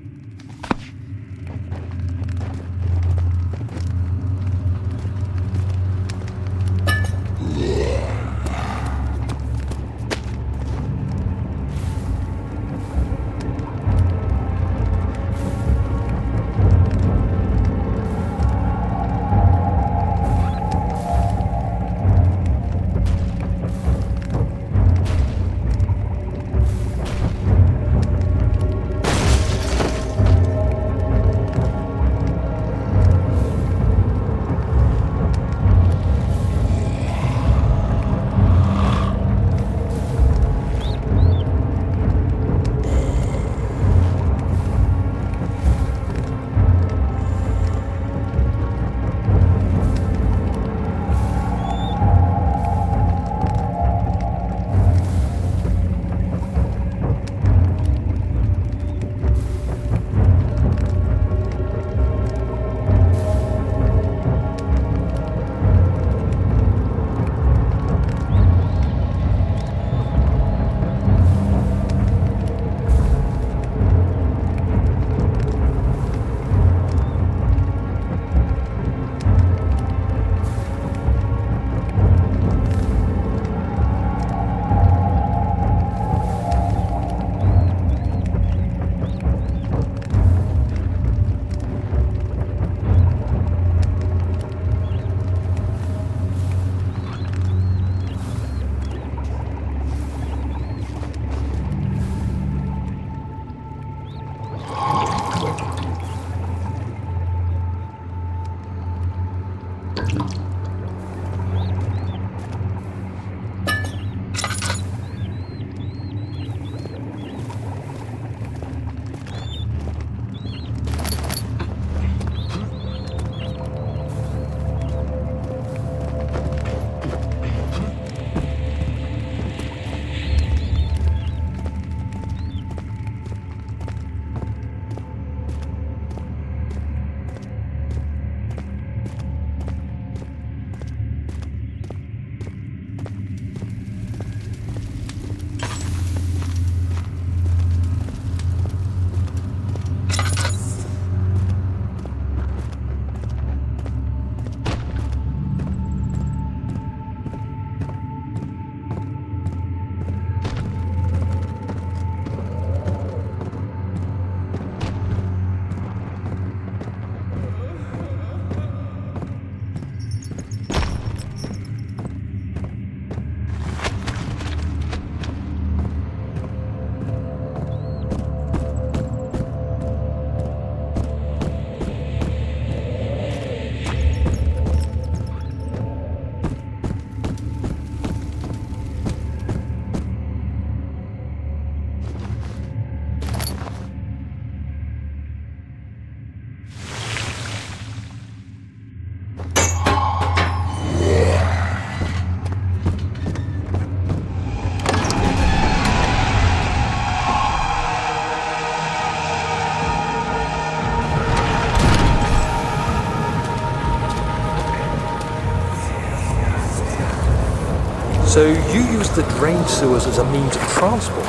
S1: So you used the drain sewers as a means of transport?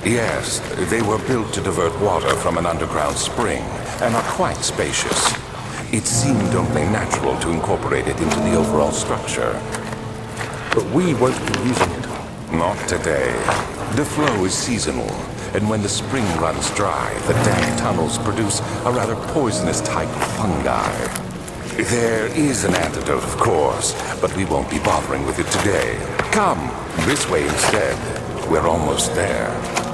S2: Yes, they were built to divert water from an underground spring and are quite spacious. It seemed only natural to incorporate it into the overall structure.
S1: But we won't be using it.
S2: Not today. The flow is seasonal, and when the spring runs dry, the damp tunnels produce a rather poisonous type of fungi. There is an antidote, of course, but we won't be bothering with it today. Come, this way instead. We're almost there.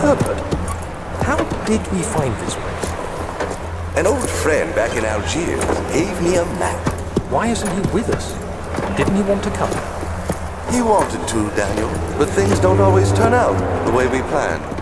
S1: Herbert, how did we find this place?
S7: An old friend back in Algiers gave me a map.
S1: Why isn't he with us? Didn't he want to come?
S7: He wanted to, Daniel, but things don't always turn out the way we planned.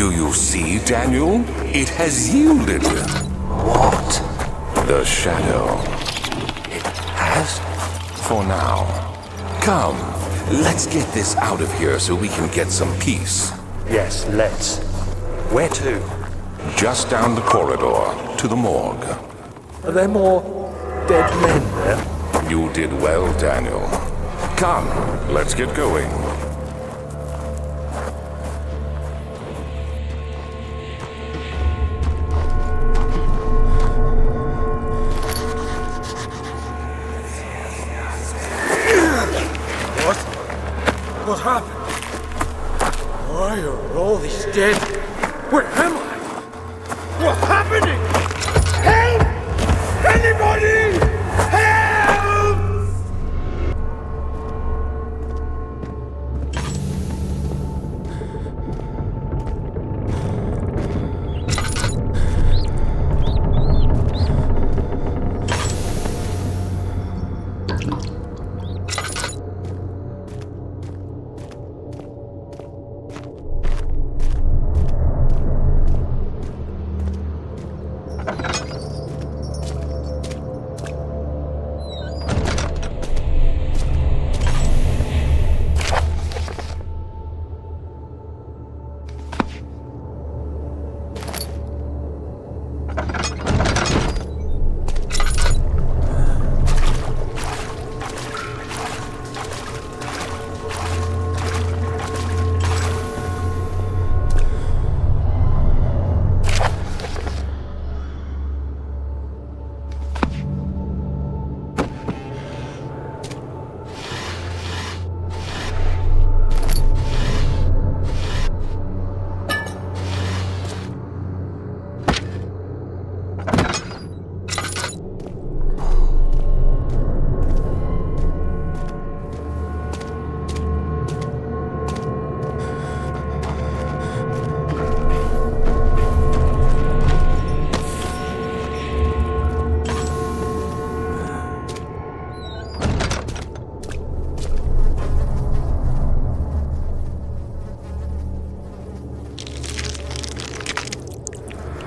S2: Do you see, Daniel? It has yielded.
S1: What?
S2: The shadow.
S1: It has?
S2: For now. Come, let's get this out of here so we can get some peace.
S1: Yes, let's. Where to?
S2: Just down the corridor, to the morgue.
S1: Are there more dead men there?
S2: You did well, Daniel. Come, let's get going.
S3: What happened? Why are all these dead? Where am I? What's happening? Help! Anybody! Help!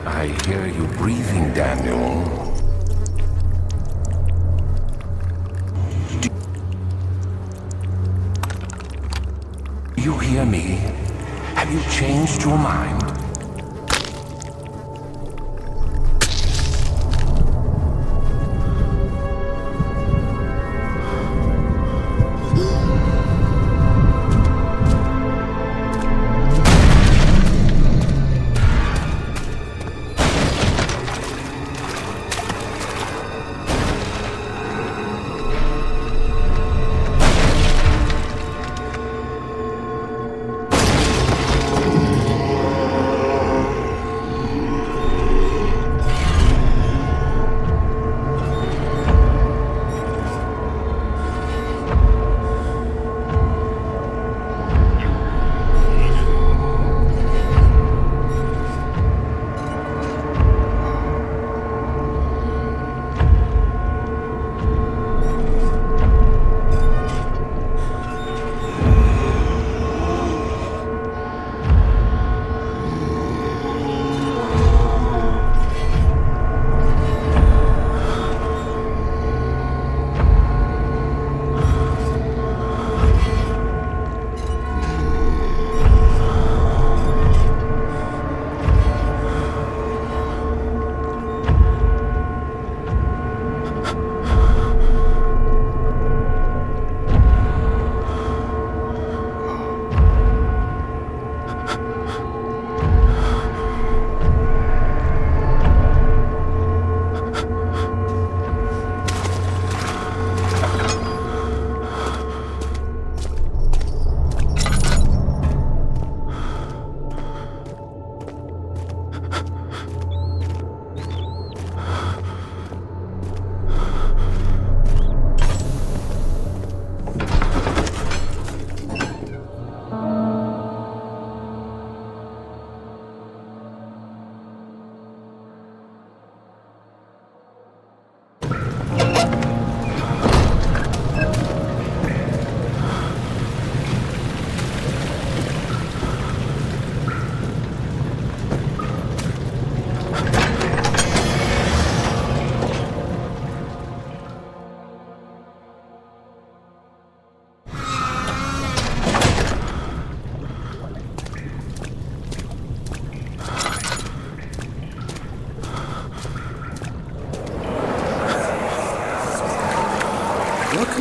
S2: I hear you breathing, Daniel. Do you hear me? Have you changed your mind?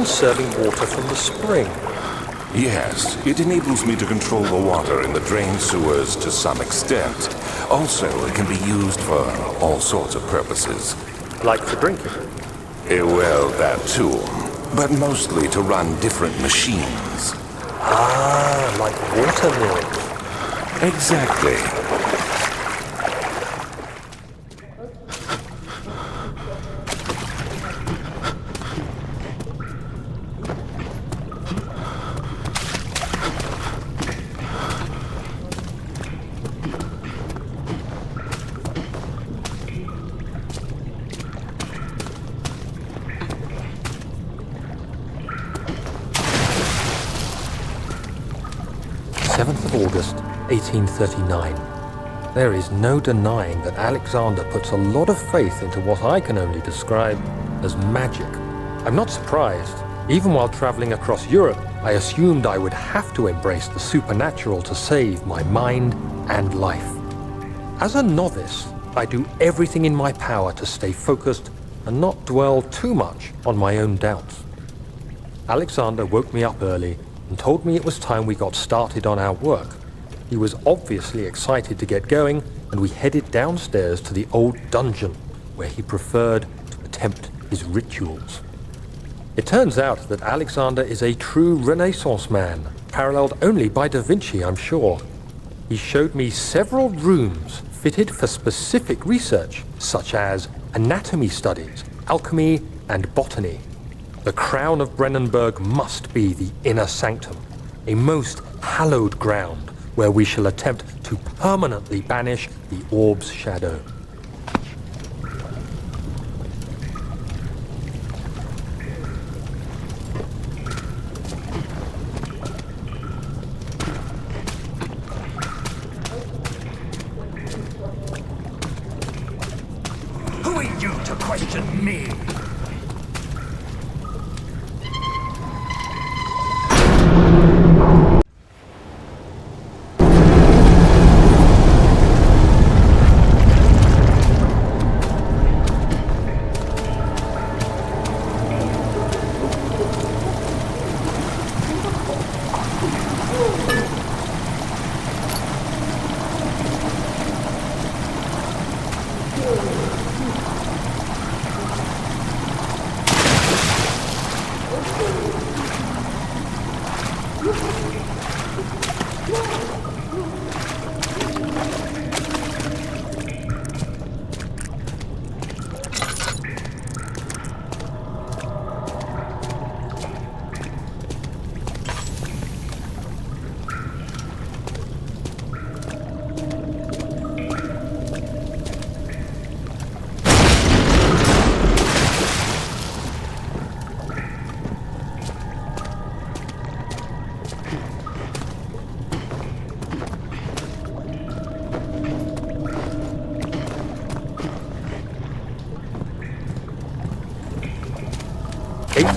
S1: conserving water from the spring.
S2: Yes, it enables me to control the water in the drain sewers to some extent. Also, it can be used for all sorts of purposes.
S1: Like for drinking.
S2: Well, that too. But mostly to run different machines.
S1: Ah, like water mills.
S2: Exactly.
S1: August 1839. There is no denying that Alexander puts a lot of faith into what I can only describe as magic. I'm not surprised. Even while traveling across Europe, I assumed I would have to embrace the supernatural to save my mind and life. As a novice, I do everything in my power to stay focused and not dwell too much on my own doubts. Alexander woke me up early and told me it was time we got started on our work. He was obviously excited to get going, and we headed downstairs to the old dungeon, where he preferred to attempt his rituals. It turns out that Alexander is a true Renaissance man, paralleled only by Da Vinci, I'm sure. He showed me several rooms fitted for specific research, such as anatomy studies, alchemy, and botany. The crown of Brennenburg must be the inner sanctum, a most hallowed ground where we shall attempt to permanently banish the orb's shadow.
S3: Who are you to question me?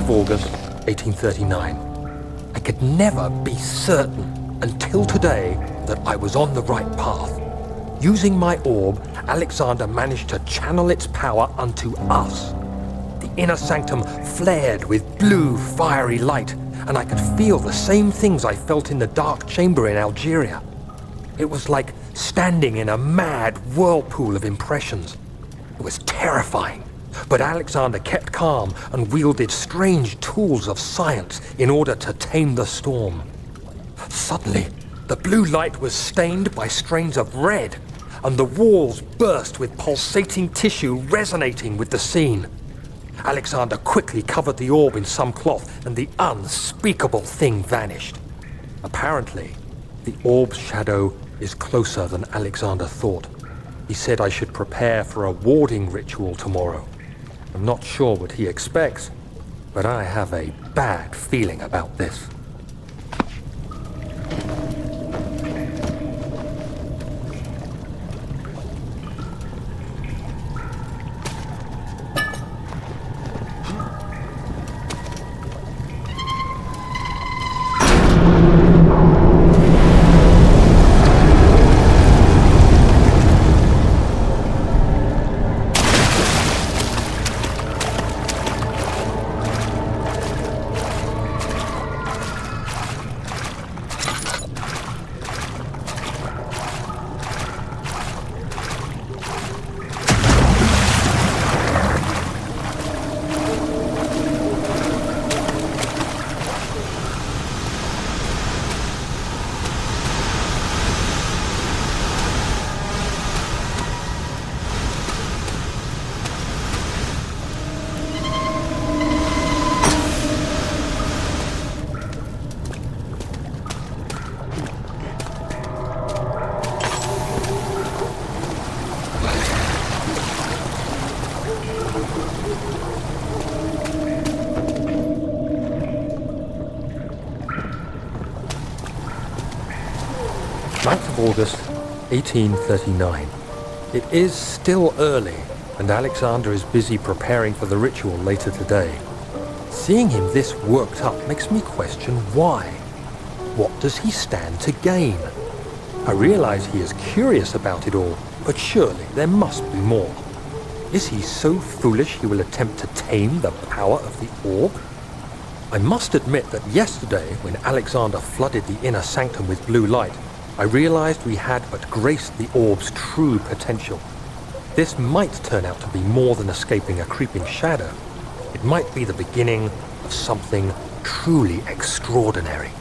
S1: August 1839. I could never be certain until today that I was on the right path. Using my orb, Alexander managed to channel its power unto us. The inner sanctum flared with blue, fiery light, and I could feel the same things I felt in the dark chamber in Algeria. It was like standing in a mad whirlpool of impressions. It was terrifying. But Alexander kept calm and wielded strange tools of science in order to tame the storm. Suddenly, the blue light was stained by strains of red, and the walls burst with pulsating tissue resonating with the scene. Alexander quickly covered the orb in some cloth, and the unspeakable thing vanished. Apparently, the orb's shadow is closer than Alexander thought. He said I should prepare for a warding ritual tomorrow. I'm not sure what he expects, but I have a bad feeling about this. of August, 1839. It is still early, and Alexander is busy preparing for the ritual later today. Seeing him this worked up makes me question why. What does he stand to gain? I realize he is curious about it all, but surely there must be more. Is he so foolish he will attempt to tame the power of the orb? I must admit that yesterday, when Alexander flooded the inner sanctum with blue light, I realized we had but graced the orb's true potential. This might turn out to be more than escaping a creeping shadow. It might be the beginning of something truly extraordinary.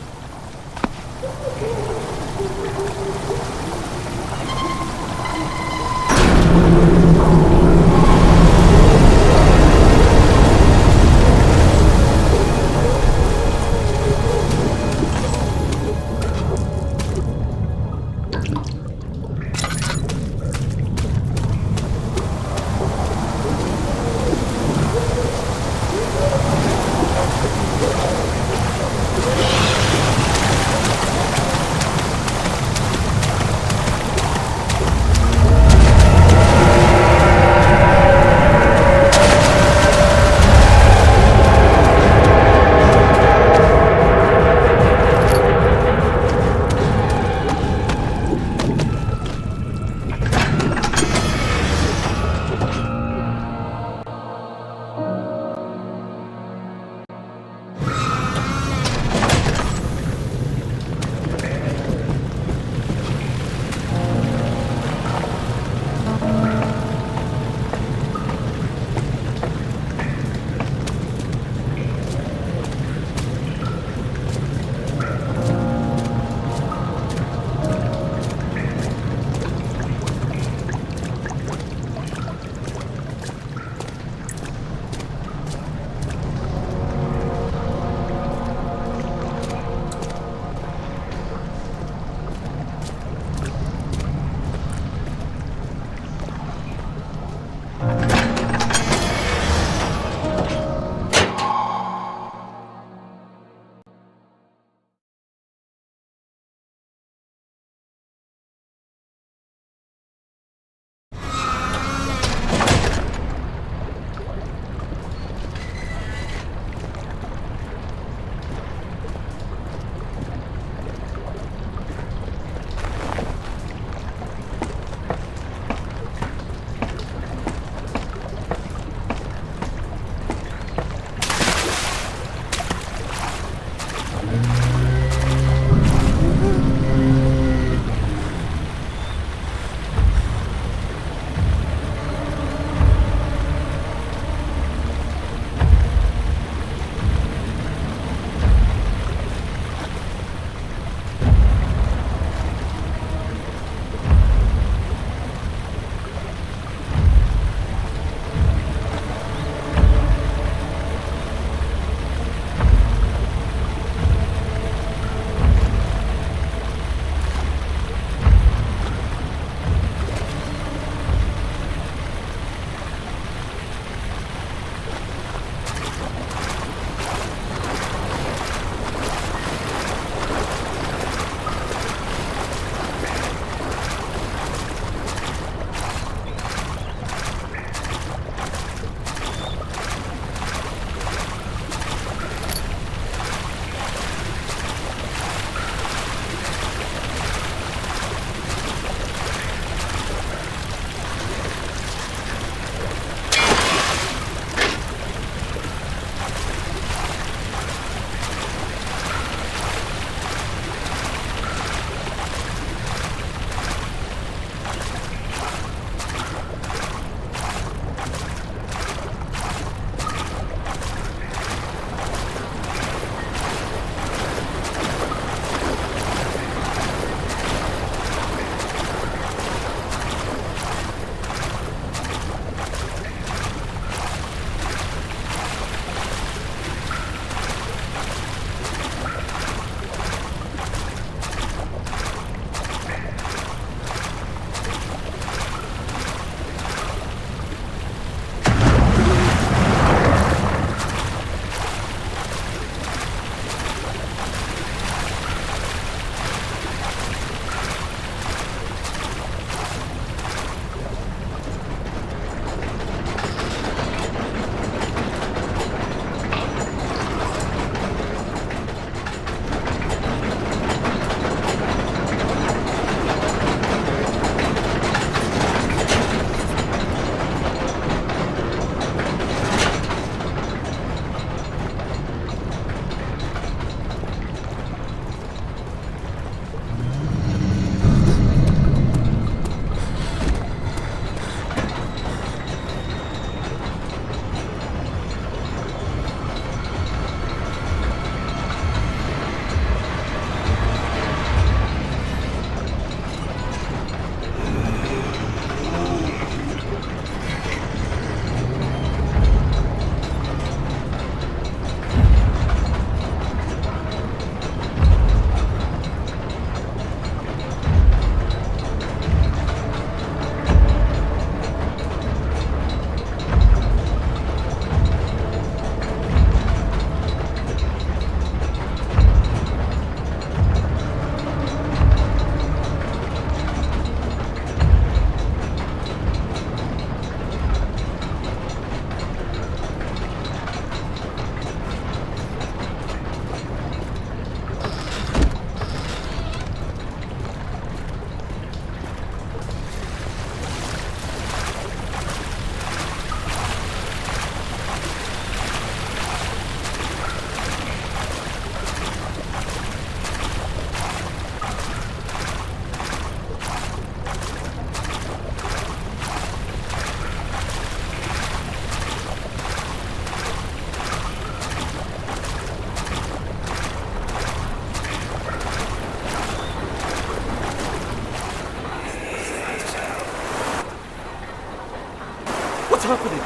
S9: happening?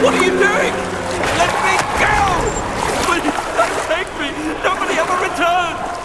S9: What are you doing? Let me go! Please, don't take me! Nobody ever returns!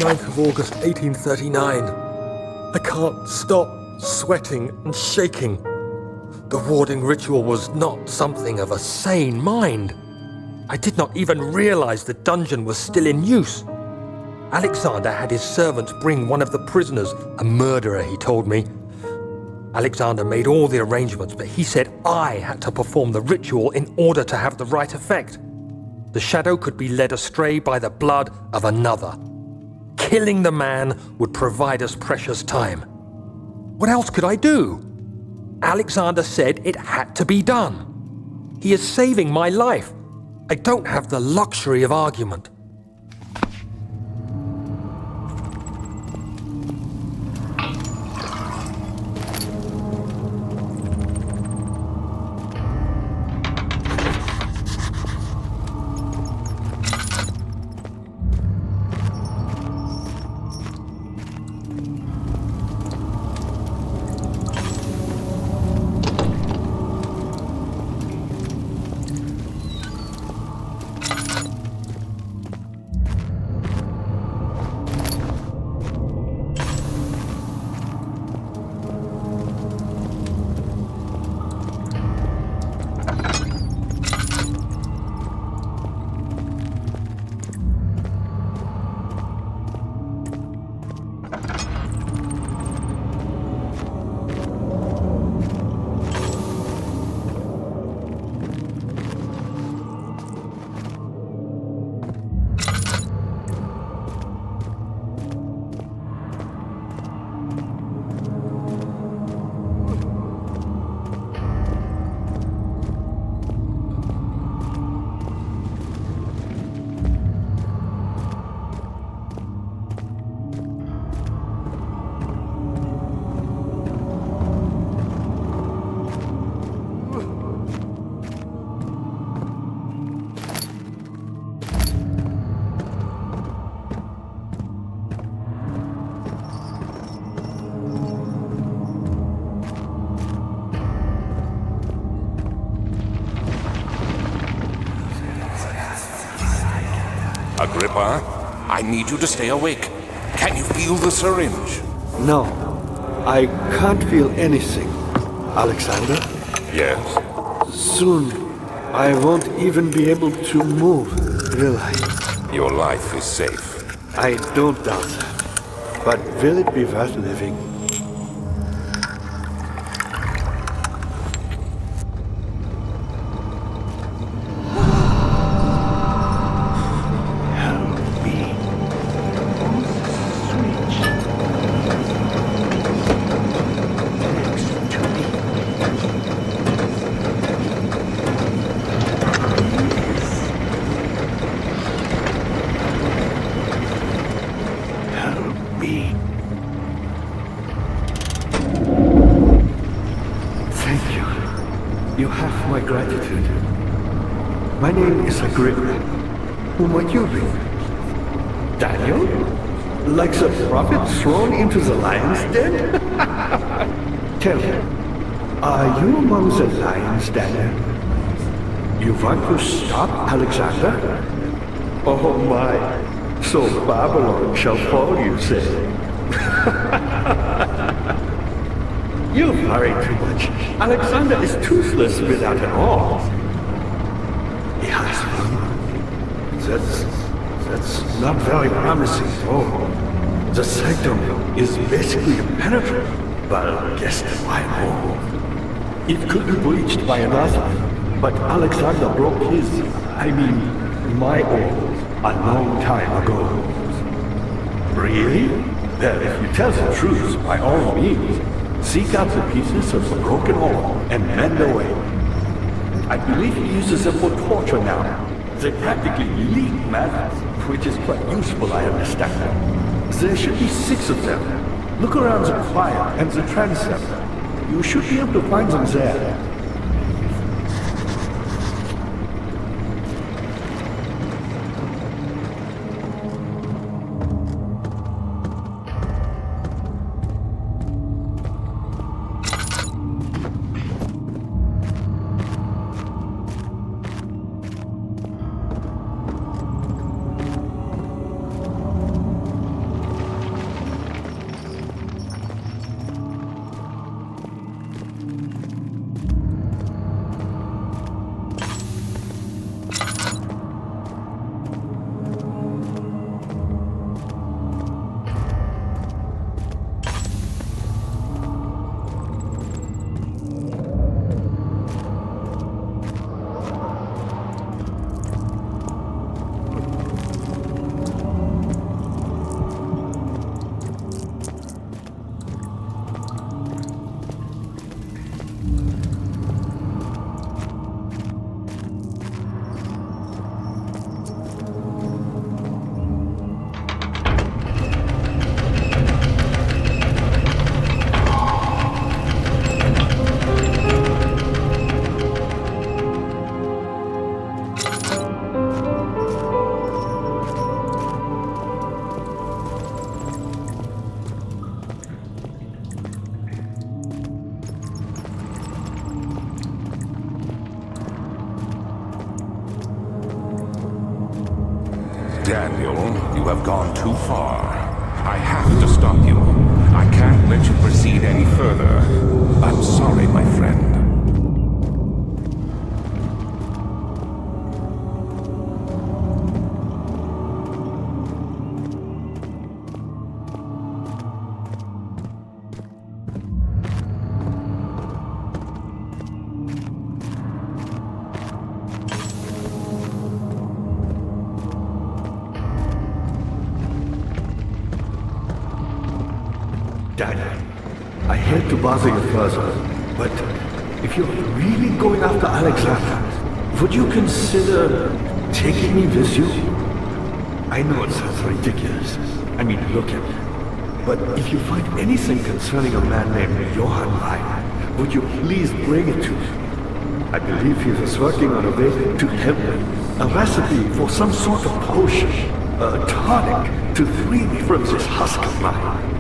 S1: 29th of August, 1839. I can't stop sweating and shaking. The warding ritual was not something of a sane mind. I did not even realize the dungeon was still in use. Alexander had his servants bring one of the prisoners, a murderer, he told me. Alexander made all the arrangements, but he said I had to perform the ritual in order to have the right effect. The shadow could be led astray by the blood of another. Killing the man would provide us precious time. What else could I do? Alexander said it had to be done. He is saving my life. I don't have the luxury of argument.
S2: Agrippa, I need you to stay awake. Can you feel the syringe?
S5: No, I can't feel anything. Alexander?
S2: Yes?
S5: Soon, I won't even be able to move, will I?
S2: Your life is safe.
S5: I don't doubt that. But will it be worth living? You have my gratitude. My name is Agrippa. Who might you be? Daniel? Like the prophet thrown into the lion's den? Tell me, are you among the lions, Daniel? You want to stop Alexander? Oh my, so Babylon shall fall, you say? You worry too much. Alexander is toothless without an arm. He has one. That's not very promising at all. The sanctum is basically impenetrable. But guess why more? It could be breached by another, but Alexander broke my arm, a long time ago. Really? Well, if you tell the truth, by all means, seek out the pieces of the broken arm and mend away. I believe he uses them for torture now. They practically leak matter, which is quite useful, I understand. There should be 6 of them. Look around the choir and the transept. You should be able to find them there.
S2: Daniel, you have gone too far. I have to stop you. I can't let you proceed any further. I'm sorry, my friend.
S5: Daniel, I hate to bother you further, but if you're really going after Alexander, would you consider taking me with you? I know it sounds ridiculous. I mean, look at me. But if you find anything concerning a man named Johann Wein, would you please bring it to me? I believe he was working on a way to heaven, a recipe for some sort of potion, a tonic to free me from this husk of mine.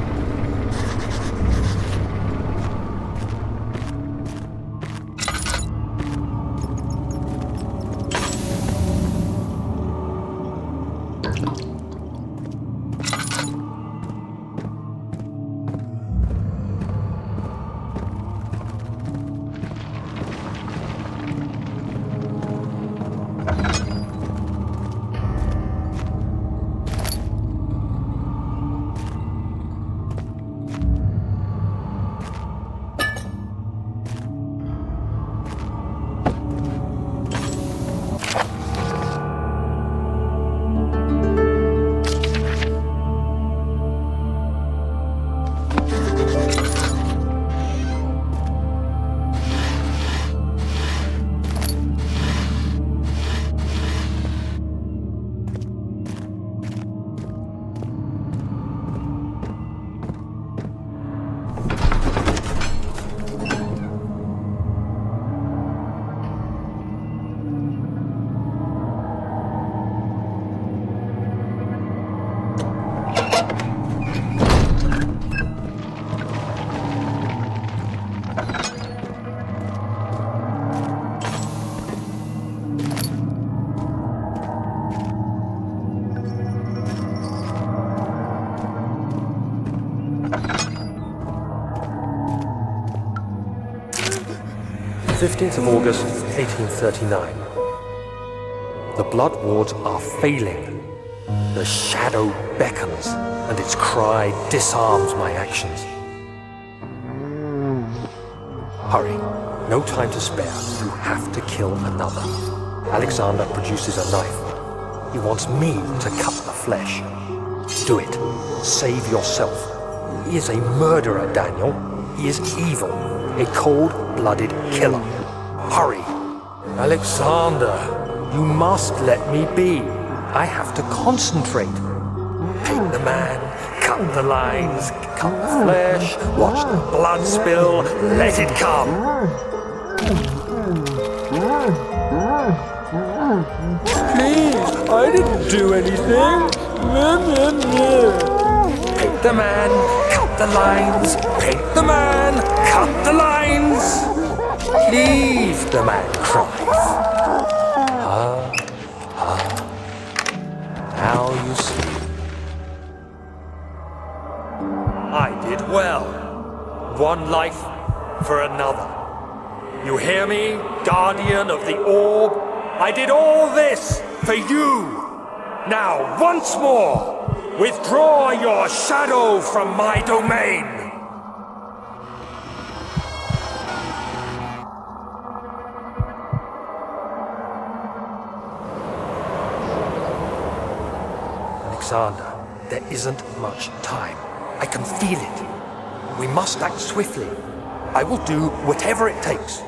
S1: August 1839. The blood wards are failing. The shadow beckons, and its cry disarms my actions. Hurry. No time to spare. You have to kill another. Alexander produces a knife. He wants me to cut the flesh. Do it. Save yourself. He is a murderer, Daniel. He is evil. A cold-blooded killer. Hurry. Alexander, you must let me be. I have to concentrate. Paint the man, cut the lines, cut the flesh, watch the blood spill, let it come. Please, I didn't do anything. Paint the man, cut the lines, paint the man, cut the lines. Please, the man cries. Now you see. I did well. One life for another. You hear me, guardian of the orb? I did all this for you. Now, once more, withdraw your shadow from my domain. Alexander, there isn't much time. I can feel it. We must act swiftly. I will do whatever it takes.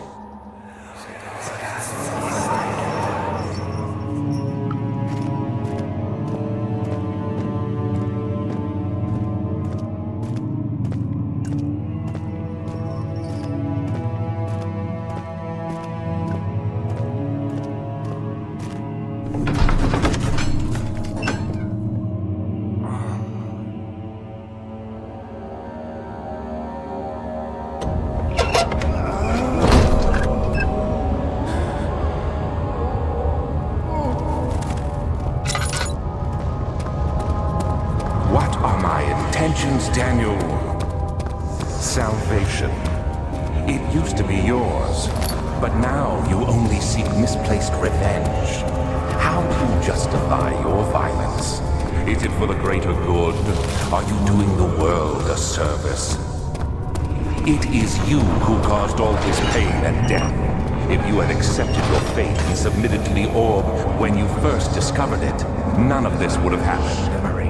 S2: Daniel. Salvation. It used to be yours, but now you only seek misplaced revenge. How do you justify your violence? Is it for the greater good? Are you doing the world a service? It is you who caused all this pain and death. If you had accepted your fate and submitted to the orb when you first discovered it, none of this would have happened, Emery.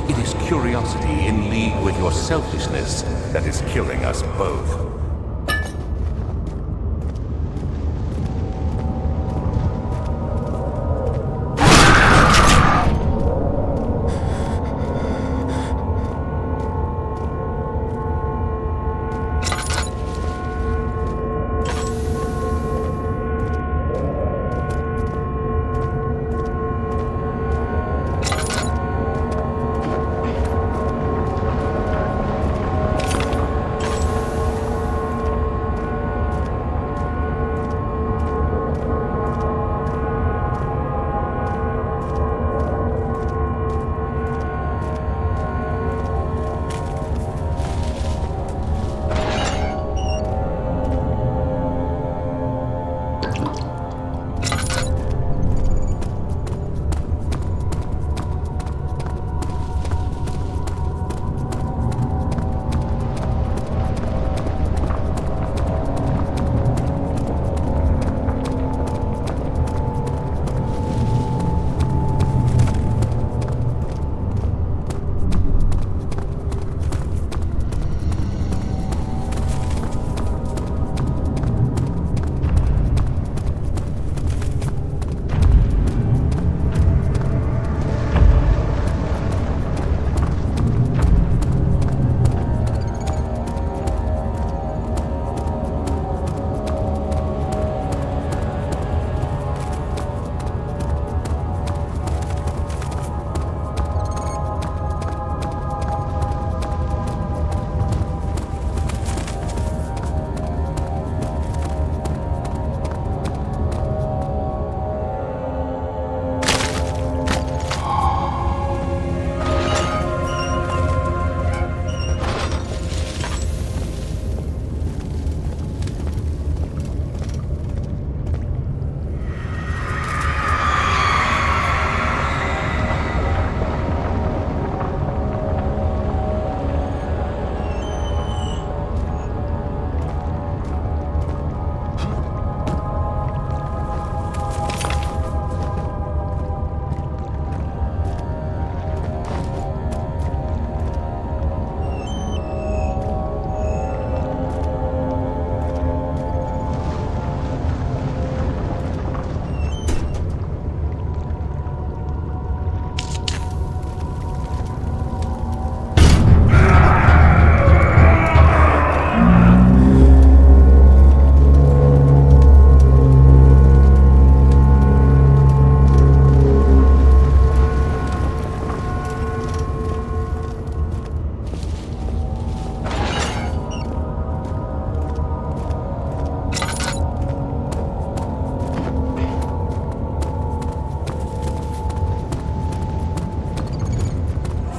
S2: It is curiosity in league with your selfishness that is killing us both.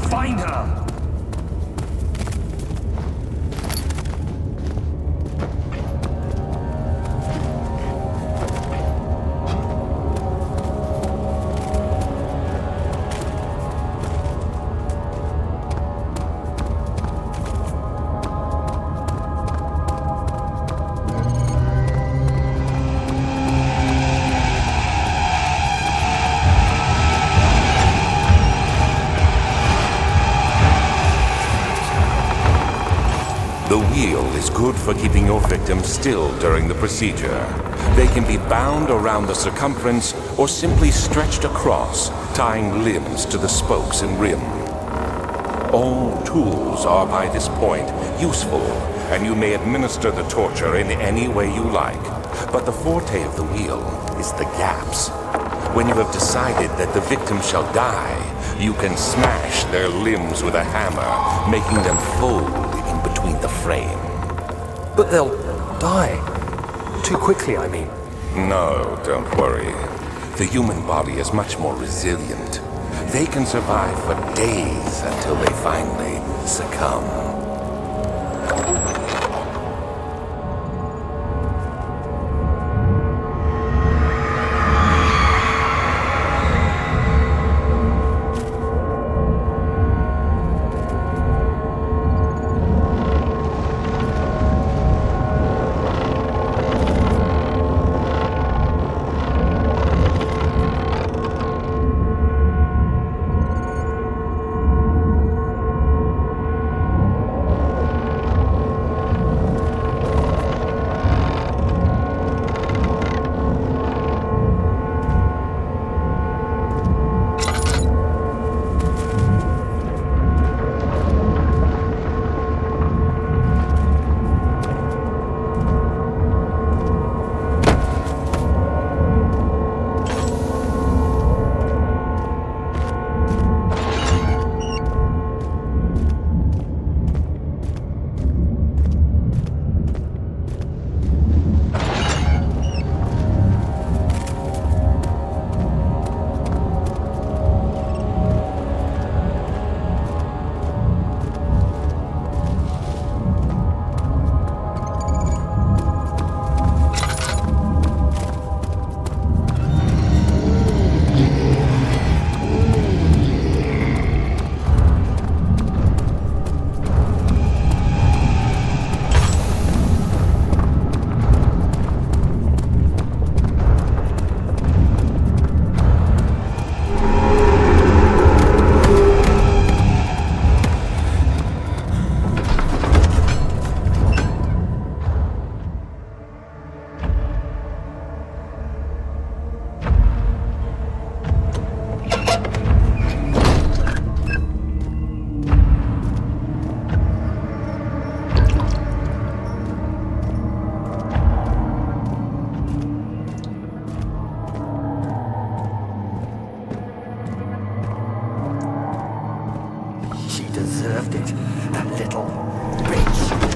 S1: Find her!
S2: The wheel is good for keeping your victim still during the procedure. They can be bound around the circumference or simply stretched across, tying limbs to the spokes and rim. All tools are by this point useful, and you may administer the torture in any way you like. But the forte of the wheel is the gaps. When you have decided that the victim shall die, you can smash their limbs with a hammer, making them fold in between the frame.
S1: But they'll die. Too quickly, I mean.
S2: No, don't worry. The human body is much more resilient. They can survive for days until they finally succumb.
S1: Deserved it, that little bitch.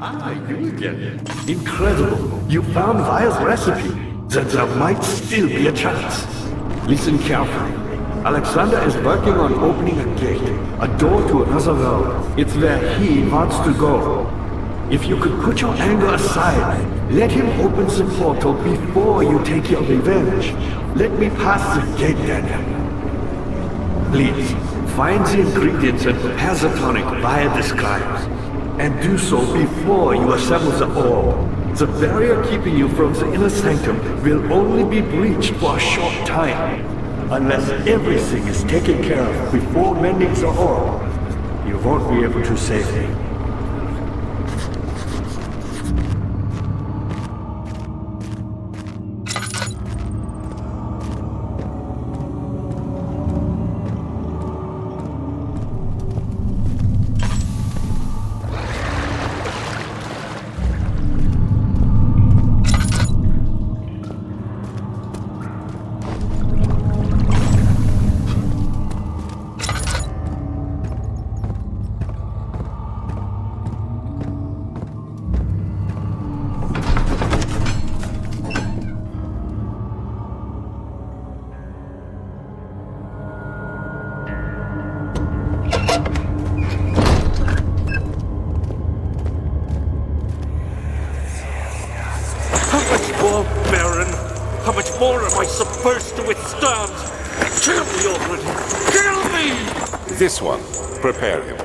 S5: Ah, you again. Incredible. You found Vire's recipe. Then there might still be a chance. Listen carefully. Alexander is working on opening a gate, a door to another world. It's where he wants to go. If you could put your anger aside, let him open the portal before you take your revenge. Let me pass the gate, Daniel. Please, find the ingredients and prepare the tonic Vire describes. And do so before you assemble the orb. The barrier keeping you from the inner sanctum will only be breached for a short time. Unless everything is taken care of before mending the orb, you won't be able to save me.
S9: How much more am I supposed to withstand? Kill me already! Kill me!
S2: This one. Prepare him.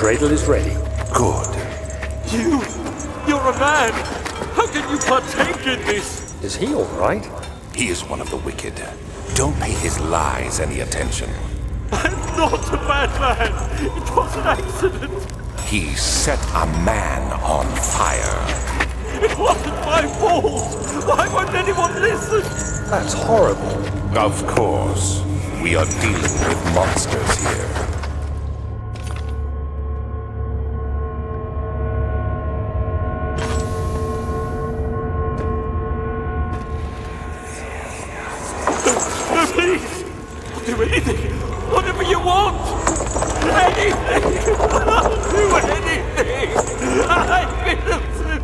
S1: cradle is ready.
S2: Good.
S9: You're a man! How can you partake in this?
S1: Is he all right?
S2: He is one of the wicked. Don't pay his lies any attention.
S9: I'm not a bad man! It was an accident!
S2: He set a man on fire.
S9: It wasn't my fault! Why won't anyone listen?
S1: That's horrible.
S2: Of course. We are dealing with monsters here.
S9: No, please! I'll do anything! Whatever you want! Anything! I'll do anything! I'm innocent!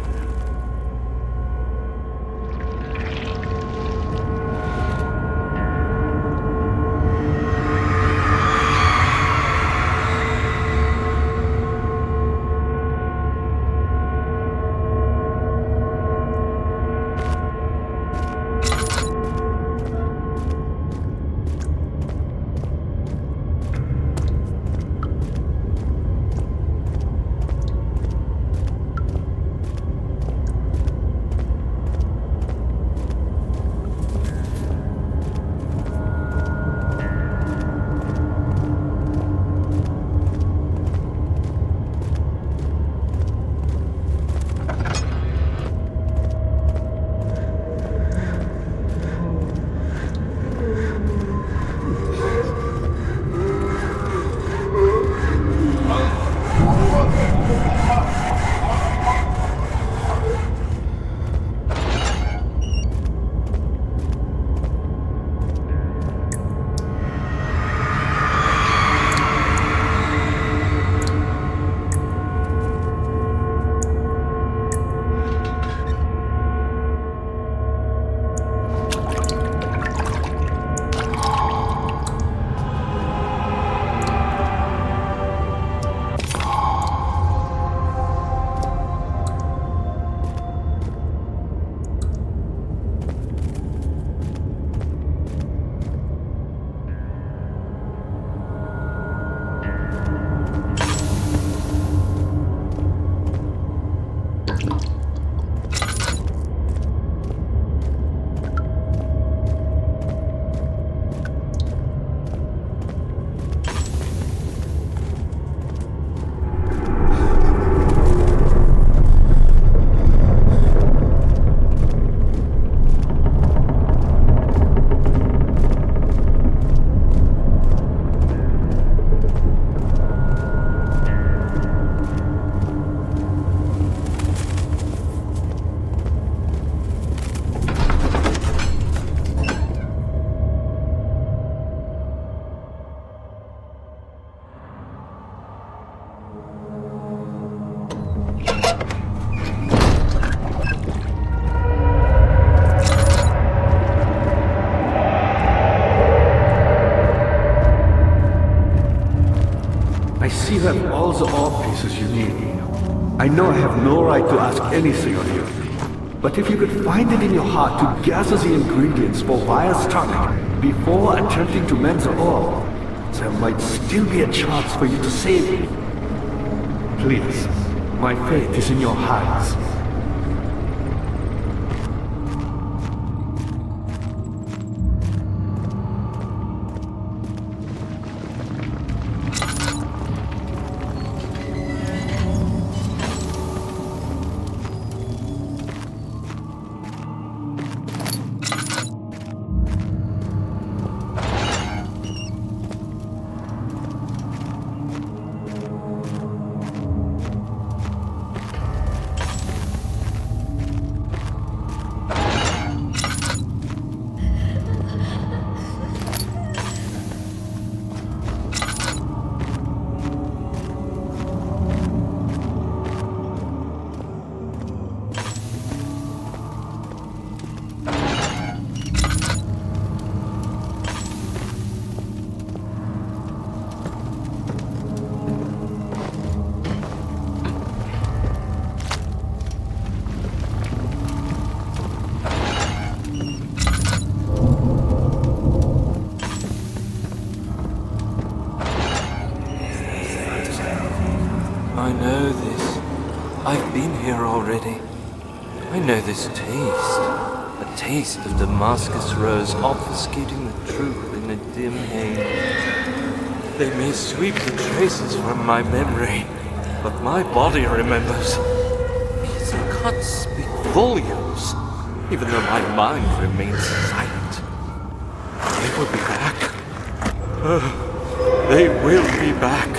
S5: You have all the ore pieces you need. I know I have no right to ask anything of you, but if you could find it in your heart to gather the ingredients for Vire's tonic before attempting to mend the ore, there might still be a chance for you to save me. Please, my fate is in your hands.
S10: already. I know this taste. A taste of Damascus rose obfuscating the truth in a dim haze. They may sweep the traces from my memory, but my body remembers. These cuts speak volumes, even though my mind remains silent. They will be back. They will be back.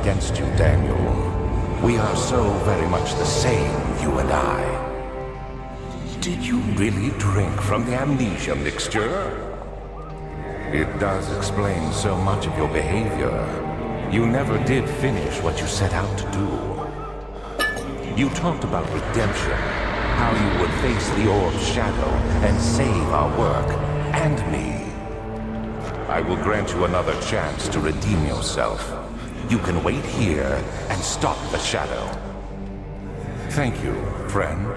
S2: Against you, Daniel. We are so very much the same, you and I. Did you really drink from the amnesia mixture? It does explain so much of your behavior. You never did finish what you set out to do. You talked about redemption, how you would face the orb's shadow and save our work, and me. I will grant you another chance to redeem yourself. You can wait here and stop the shadow. Thank you, friend.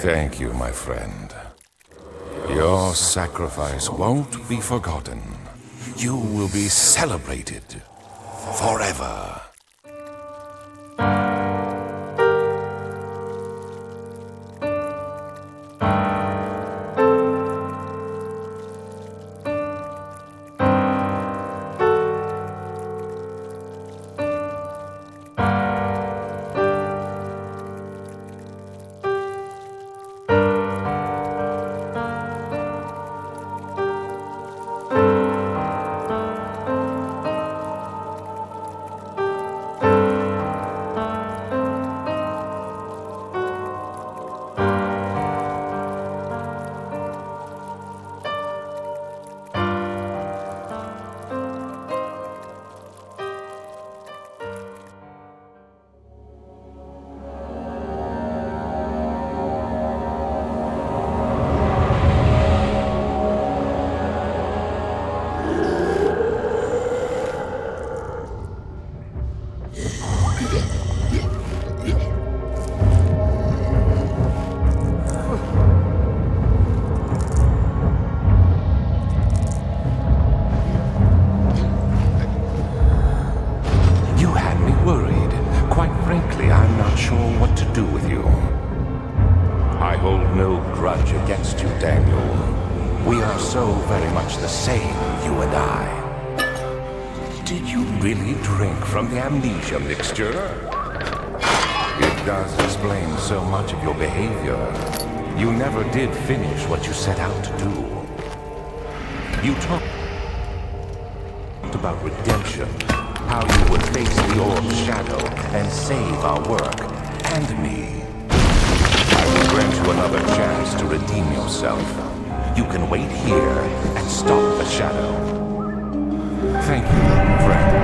S2: Thank you, my friend. Your sacrifice won't be forgotten. You will be celebrated forever. From the Amnesia mixture? It does explain so much of your behavior. You never did finish what you set out to do. You talked about redemption, how you would face the orb's shadow and save our work, and me. I will grant you another chance to redeem yourself. You can wait here and stop the shadow. Thank you, friend.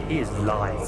S5: He is lying.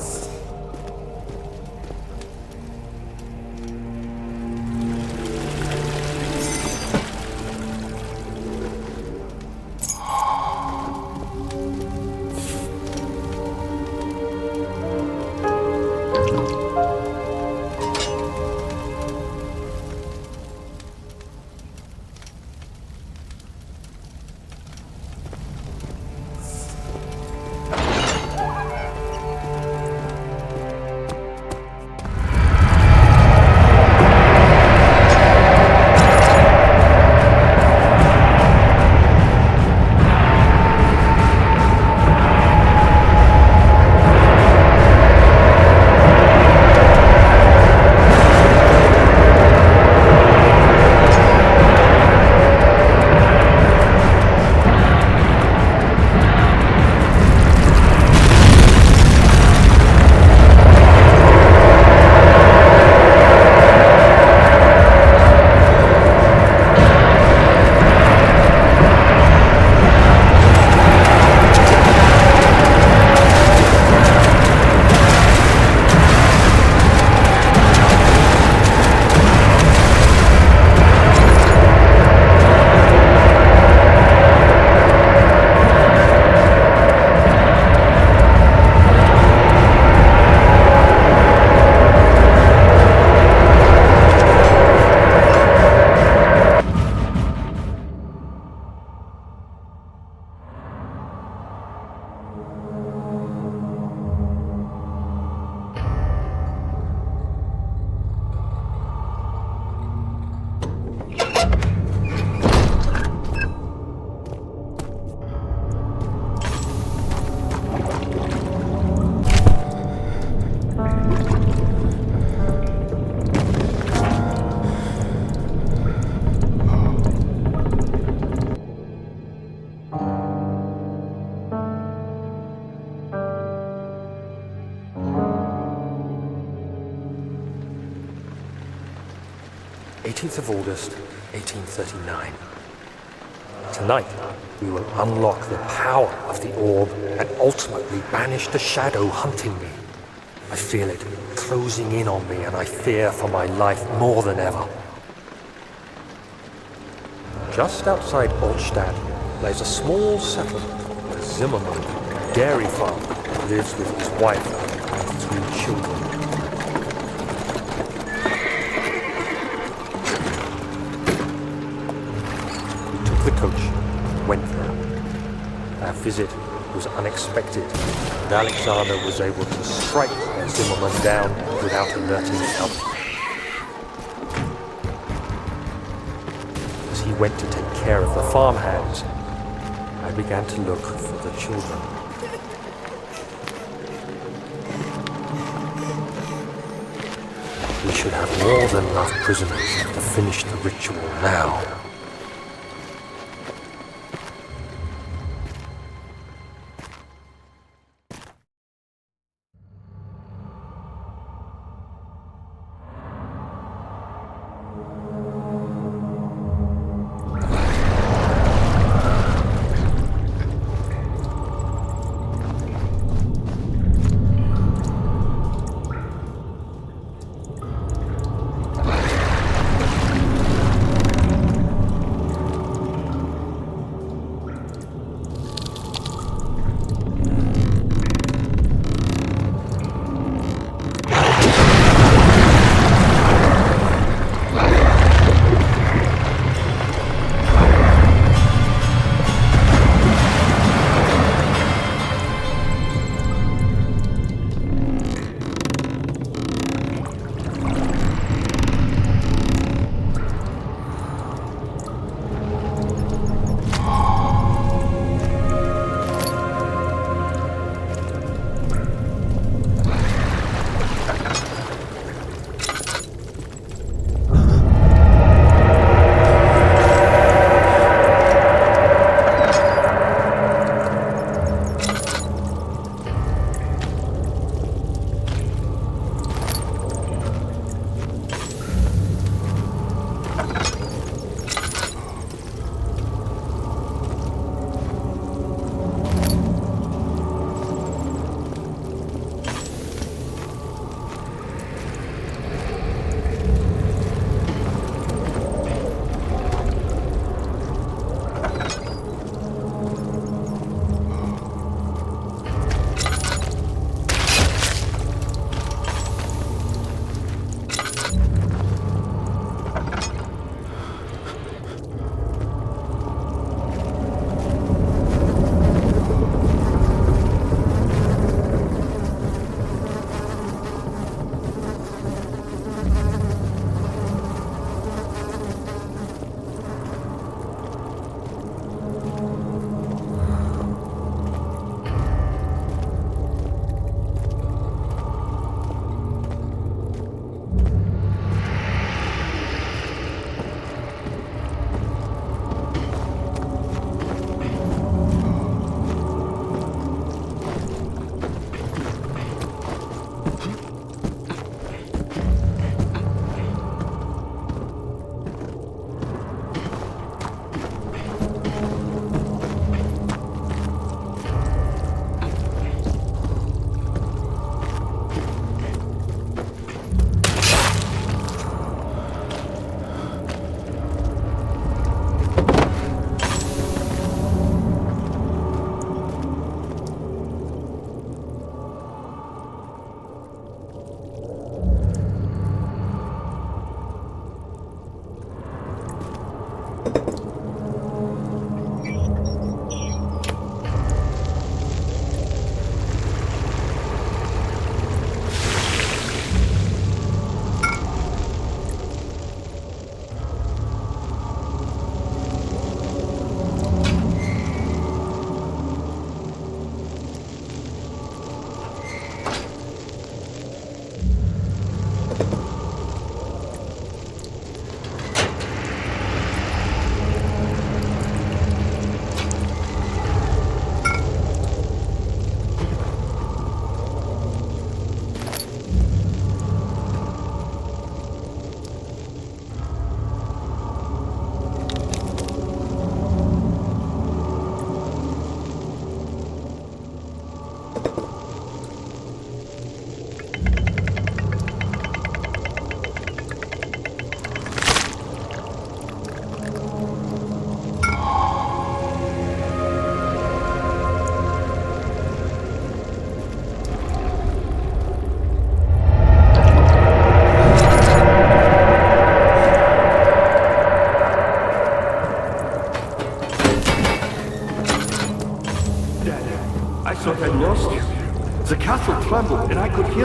S1: 18th of August, 1839. Tonight, we will unlock the power of the orb and ultimately banish the shadow hunting me. I feel it closing in on me and I fear for my life more than ever. Just outside Altstadt lays a small settlement where Zimmerman, a dairy farmer, lives with his wife and 3 children. We took the coach and went there. Our visit was unexpected, and Alexander was able to strike Zimmerman down without alerting us. As he went to take care of the farmhands, I began to look for the children. We should have more than enough prisoners to finish the ritual now.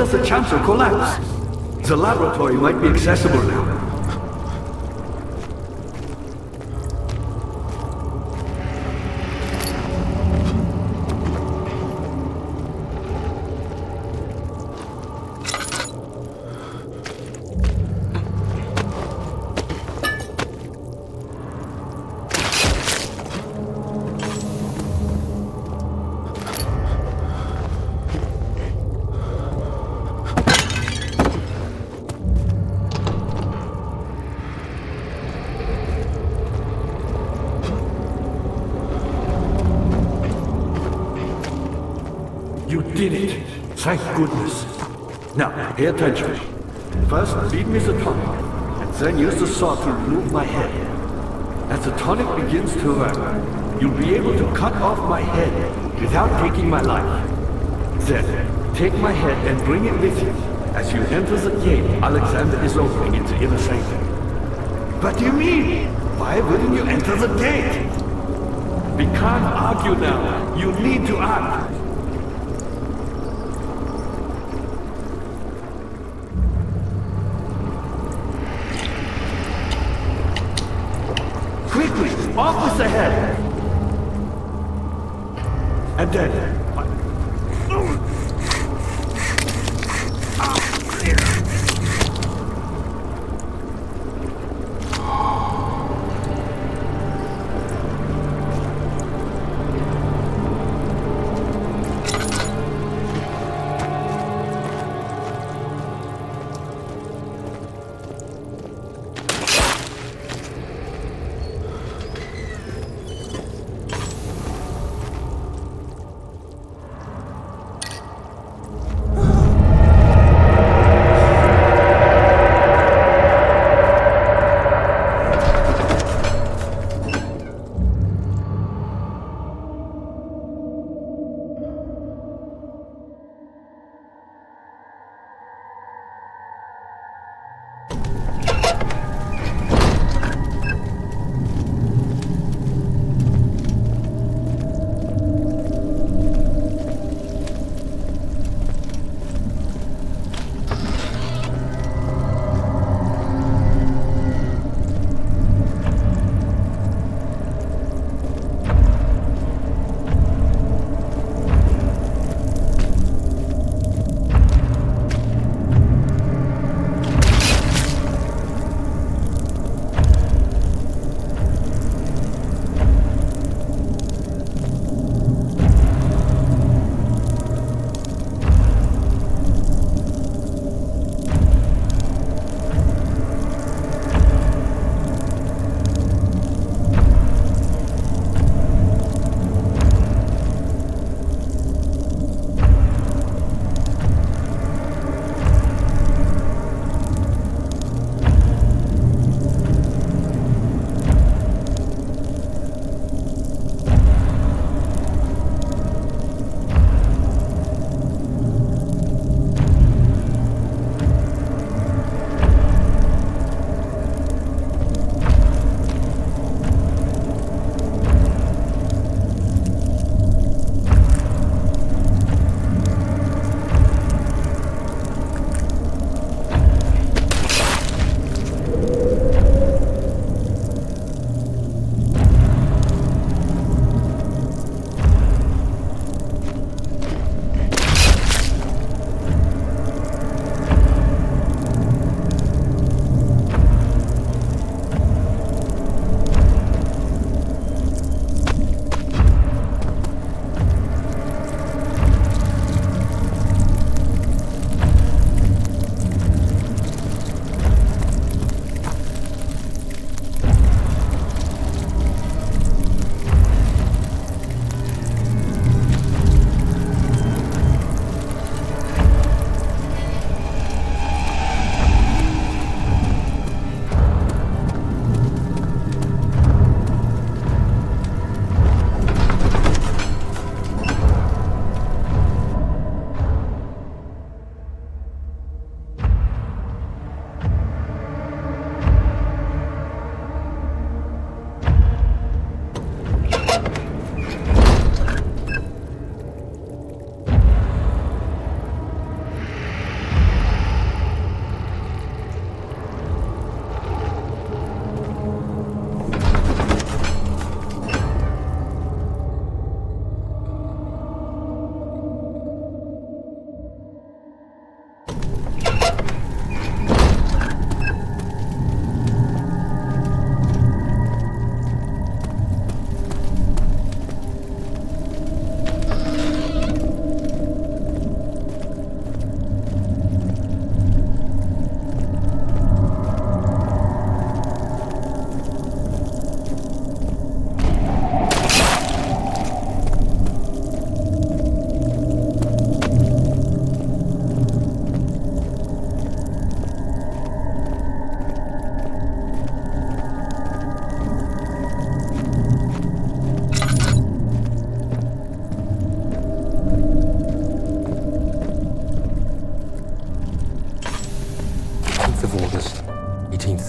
S5: there's a chance of collapse. The laboratory might be accessible now. You did it! Thank goodness. Now, pay attention. First, feed me the tonic, and then use the saw to remove my head. As the tonic begins to work, you'll be able to cut off my head without taking my life. Then, take my head and bring it with you. As you enter the gate Alexander is opening in the inner sanctum. What do you mean? Why wouldn't you enter the gate? We can't argue now. You need to act. Quickly, off with the head! And then...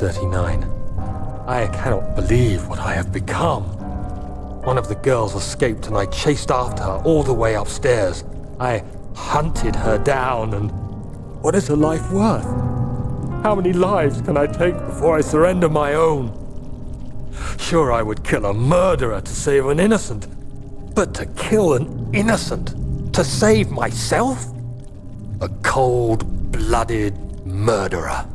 S1: 1839. I cannot believe what I have become. One of the girls escaped and I chased after her all the way upstairs. I hunted her down, and what is a life worth? How many lives can I take before I surrender my own? Sure, I would kill a murderer to save an innocent, but to kill an innocent to save myself? A cold-blooded murderer.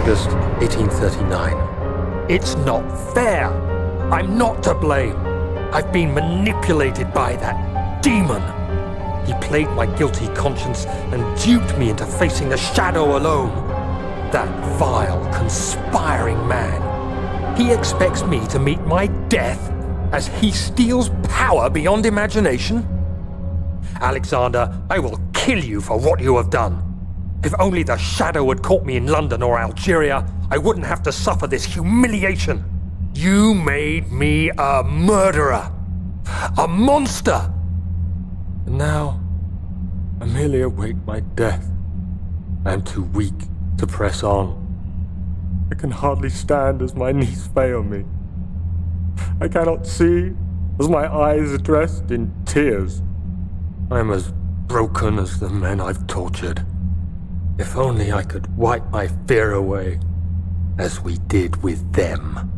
S1: August 1839. It's not fair. I'm not to blame. I've been manipulated by that demon. He played my guilty conscience and duped me into facing the shadow alone. That vile, conspiring man. He expects me to meet my death as he steals power beyond imagination. Alexander, I will kill you for what you have done. If only the shadow had caught me in London or Algeria, I wouldn't have to suffer this humiliation. You made me a murderer. A monster. And now, I merely await my death. I am too weak to press on. I can hardly stand as my knees fail me. I cannot see as my eyes are dressed in tears. I am as broken as the men I've tortured. If only I could wipe my fear away, as we did with them.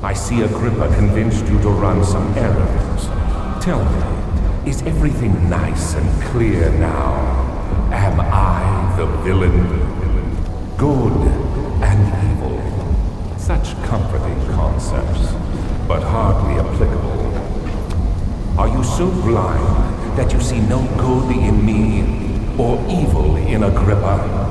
S11: I see Agrippa convinced you to run some errands. Tell me, is everything nice and clear now? Am I the villain? Good and evil. Such comforting concepts, but hardly applicable. Are you so blind that you see no good in me or evil in Agrippa?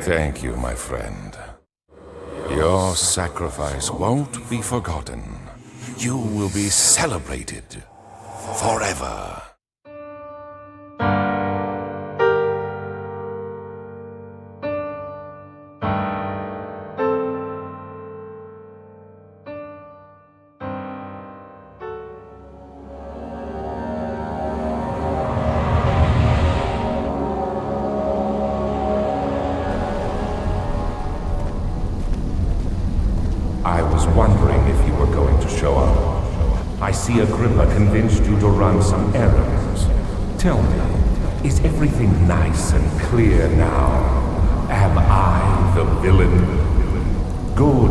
S2: Thank you, my friend. Your sacrifice won't be forgotten. You will be celebrated forever.
S11: I was wondering if you were going to show up. I see Agrippa convinced you to run some errands. Tell me, is everything nice and clear now? Am I the villain? Good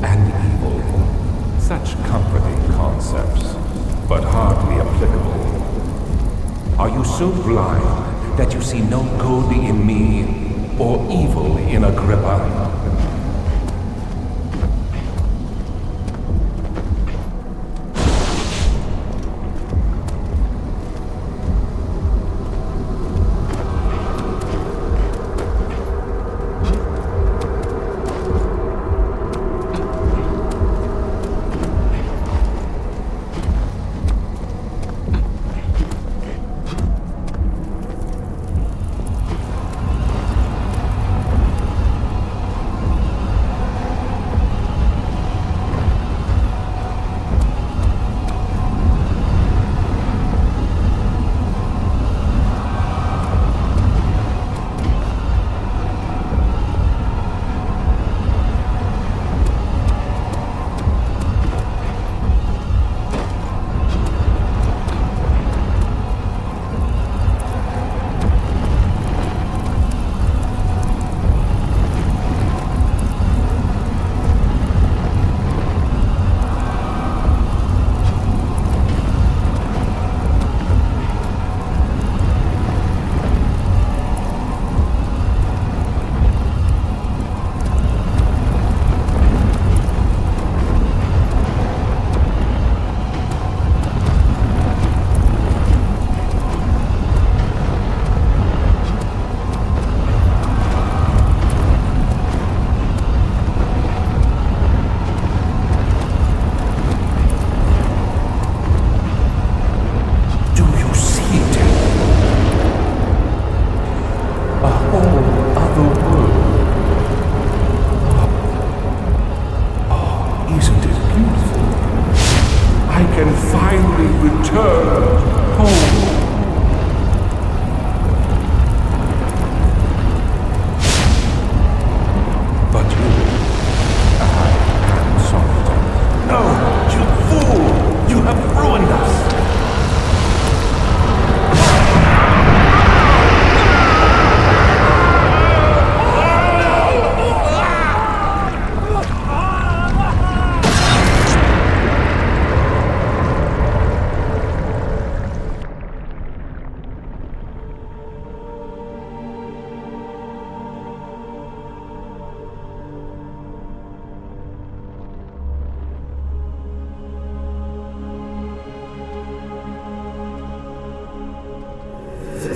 S11: and evil. Such comforting concepts, but hardly applicable. Are you so blind that you see no good in me or evil in Agrippa?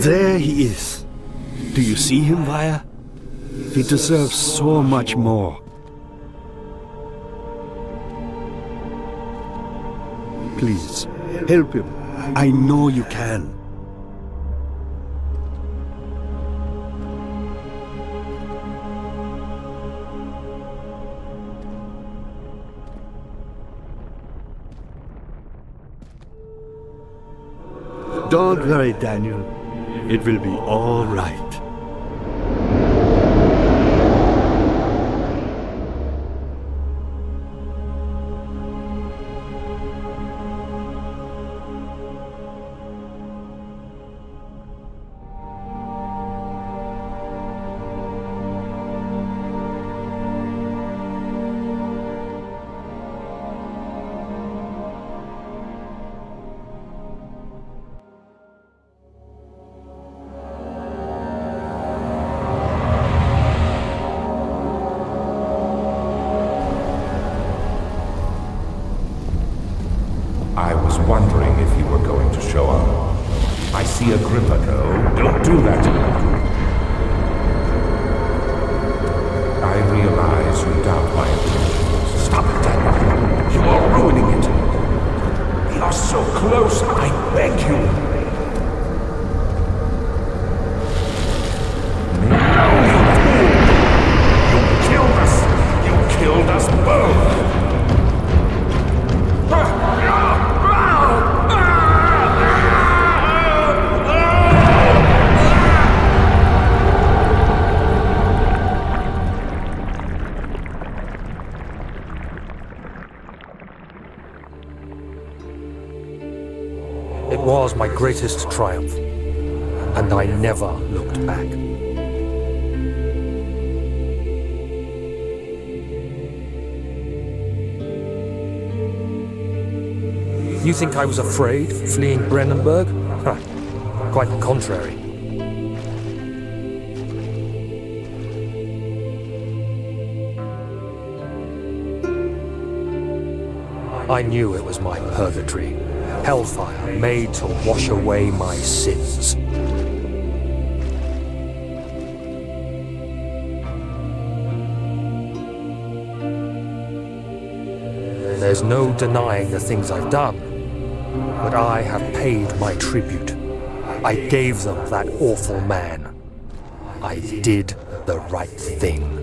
S5: There he is. Do you see him, Vaya? He deserves so much more. Please, help him. I know you can. Don't worry, Daniel. It will be all right.
S11: I was wondering if you were going to show up. I see Agrippa go. Don't do that. I realize you doubt my intentions. Stop it, Daniel. You are ruining it. We are so close, I beg you. No, you fool! You killed us! You killed us both!
S1: It was my greatest triumph, and I never looked back. You think I was afraid, fleeing Brennenburg? Huh. Quite the contrary. I knew it was my purgatory. Hellfire made to wash away my sins. There's no denying the things I've done, but I have paid my tribute. I gave them that awful man. I did the right thing.